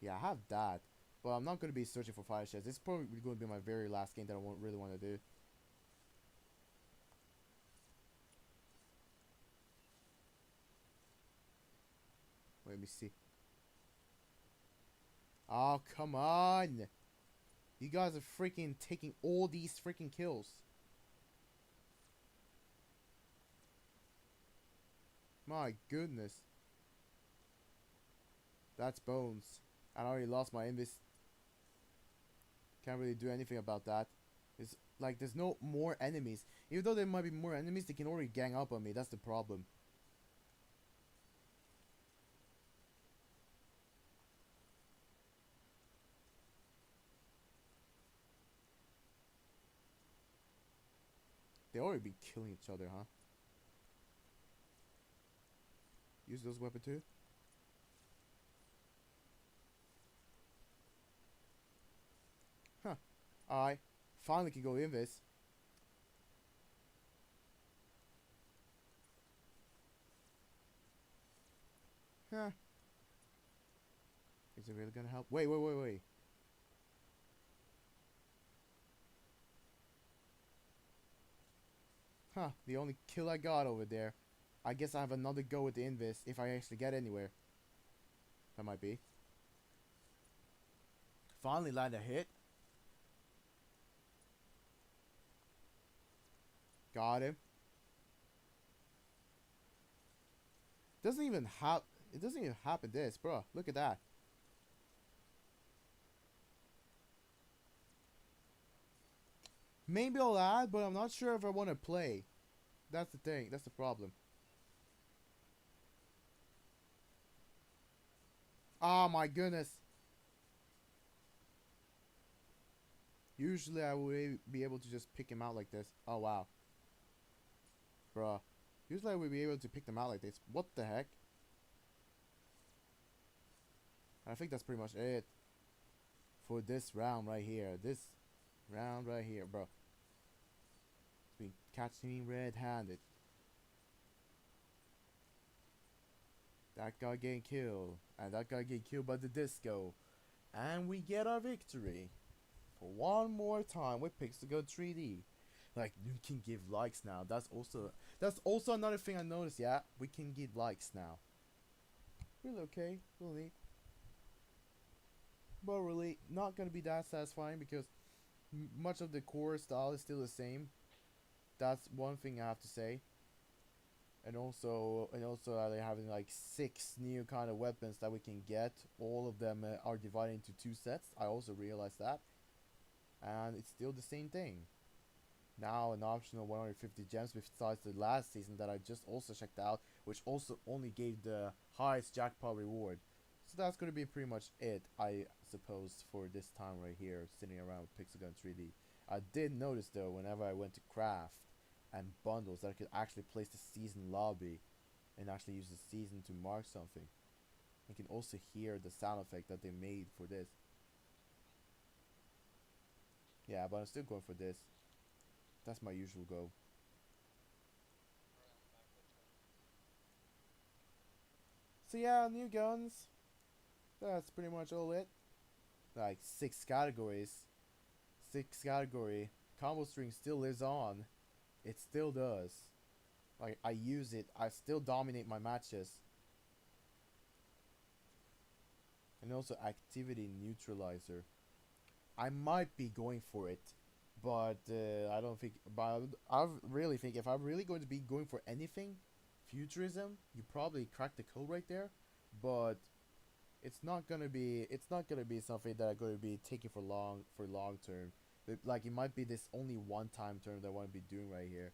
[SPEAKER 1] Yeah, I have that, but I'm not going to be searching for fire sheds. This is probably going to be my very last game that I won't really want to do. Let me see. Oh, come on! You guys are freaking taking all these freaking kills. My goodness. That's bones. I already lost my invis. Can't really do anything about that. It's like there's no more enemies. Even though there might be more enemies, they can already gang up on me. That's the problem. They already be killing each other, huh? Use those weapons too? Huh. I finally can go in this. Huh. Is it really gonna help? Wait, wait, wait, wait. Huh. The only kill I got over there. I guess I have another go with the invis if I actually get anywhere. That might be. Finally land a hit. Got him. Doesn't even have. It doesn't even happen this, bro. Look at that. Maybe I'll add, but I'm not sure if I want to play. That's the thing. That's the problem. Oh my goodness. Usually I would be able to just pick him out like this. Oh wow. Bruh. Usually I would be able to pick them out like this. What the heck? I think that's pretty much it. For this round right here. This round right here, bro. It's been catching me red-handed. That guy getting killed. And that guy getting killed by the disco. And we get our victory. For one more time with Pixelgun 3D. Like, you can give likes now. That's also another thing I noticed, yeah? We can give likes now. Really okay. Really neat. But really, not gonna be that satisfying because much of the core style is still the same. That's one thing I have to say. And also, they're having like 6 new kind of weapons that we can get. All of them are divided into 2 sets. I also realized that, and it's still the same thing. Now an optional 150 gems besides the last season that I just also checked out, which also only gave the highest jackpot reward. So that's gonna be pretty much it, I suppose, for this time right here, sitting around with Pixelgun 3D. I did notice though, whenever I went to craft and bundles, that I could actually place the season lobby and actually use the season to mark something. You can also hear the sound effect that they made for this. Yeah, but I'm still going for this. That's my usual go. So yeah, new guns. That's pretty much all it. Like 6 categories. 6 category. Combo string still lives on. It still does. Like I use it. I still dominate my matches. And also activity neutralizer. I might be going for it, but I don't think. But I really think if I'm really going to be going for anything, futurism, you probably crack the code right there. But it's not gonna be something that I'm gonna be taking for long term. Like it might be this only one time term that I want to be doing right here,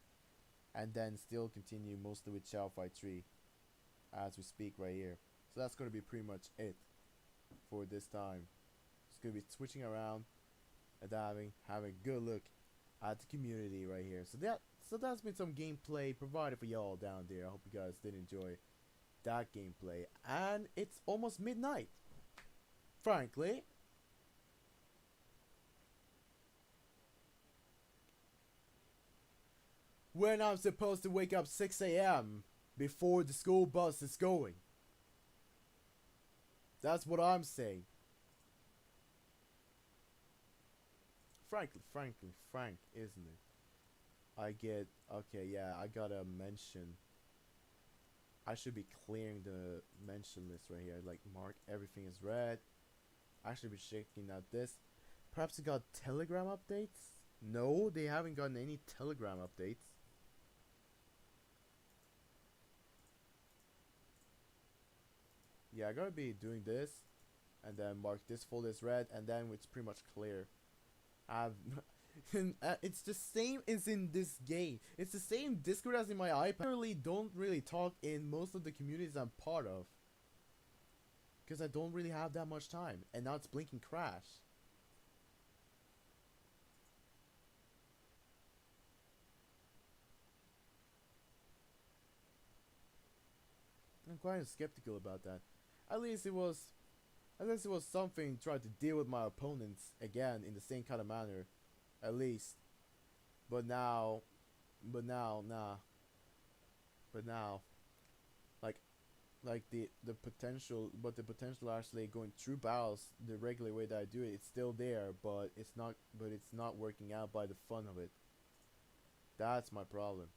[SPEAKER 1] and then still continue mostly with Shao Fight 3 as we speak right here. So that's gonna be pretty much it for this time. It's gonna be switching around and having a good look at the community right here. So that's been some gameplay provided for y'all down there. I hope you guys did enjoy that gameplay. And it's almost midnight. Frankly, when I'm supposed to wake up 6 a.m. before the school bus is going. That's what I'm saying. Frankly, Frank, isn't it? I get okay. Yeah, I gotta mention. I should be clearing the mention list right here. Like mark everything is red. I should be checking out this. Perhaps it got Telegram updates. No, they haven't gotten any Telegram updates. Yeah, I gotta be doing this, and then mark this folder as red, and then it's pretty much clear. I've it's the same as in this game. It's the same Discord as in my iPad. I really don't really talk in most of the communities I'm part of, because I don't really have that much time. And now it's blinking crash. I'm quite skeptical about that. At least it was, at least it was something trying to deal with my opponents again in the same kind of manner, at least. But now, nah. But now, like, the potential, but the potential actually going through battles the regular way that I do it, it's still there, but it's not working out by the fun of it. That's my problem.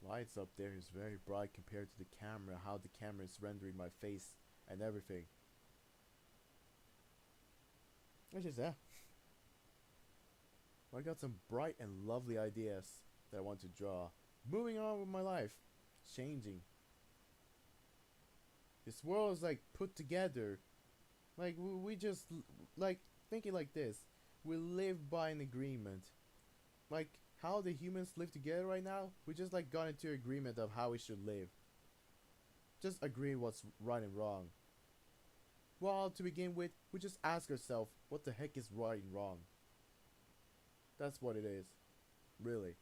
[SPEAKER 1] Lights up there is very bright compared to the camera, how the camera is rendering my face and everything. Which is that. I got some bright and lovely ideas that I want to draw. Moving on with my life. Changing. This world is like put together. Like we just like thinking like this. We live by an agreement. Like how the humans live together right now. We just like got into agreement of how we should live. Just agree what's right and wrong. Well, to begin with, we just ask ourselves, what the heck is right and wrong? That's what it is. Really.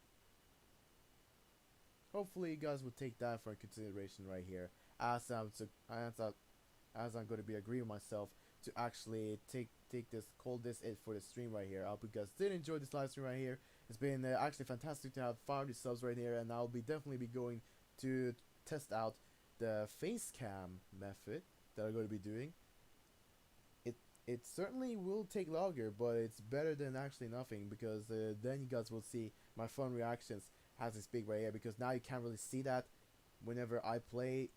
[SPEAKER 1] Hopefully you guys will take that for consideration right here. As I'm going to be agreeing with myself to actually take this, call this it for the stream right here. I hope you guys did enjoy this live stream right here. It's been actually fantastic to have 50 subs right here, and I'll be definitely be going to test out the face cam method that I'm going to be doing. It certainly will take longer, but it's better than actually nothing, because then you guys will see my fun reactions as I speak right here, because now you can't really see that whenever I play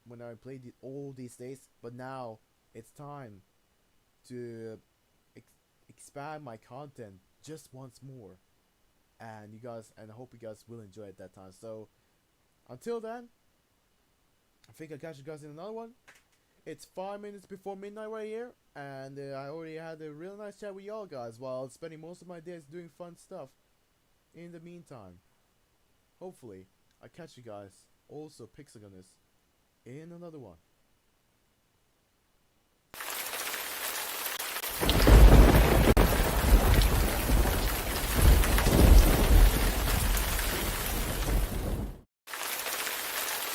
[SPEAKER 1] all these days, but now it's time to expand my content just once more, and I hope you guys will enjoy it that time. So until then, I think I'll catch you guys in another one. It's 5 minutes before midnight right here, and I already had a real nice chat with y'all guys while spending most of my days doing fun stuff. In the meantime, hopefully, I catch you guys, also Pixagonists, in another one.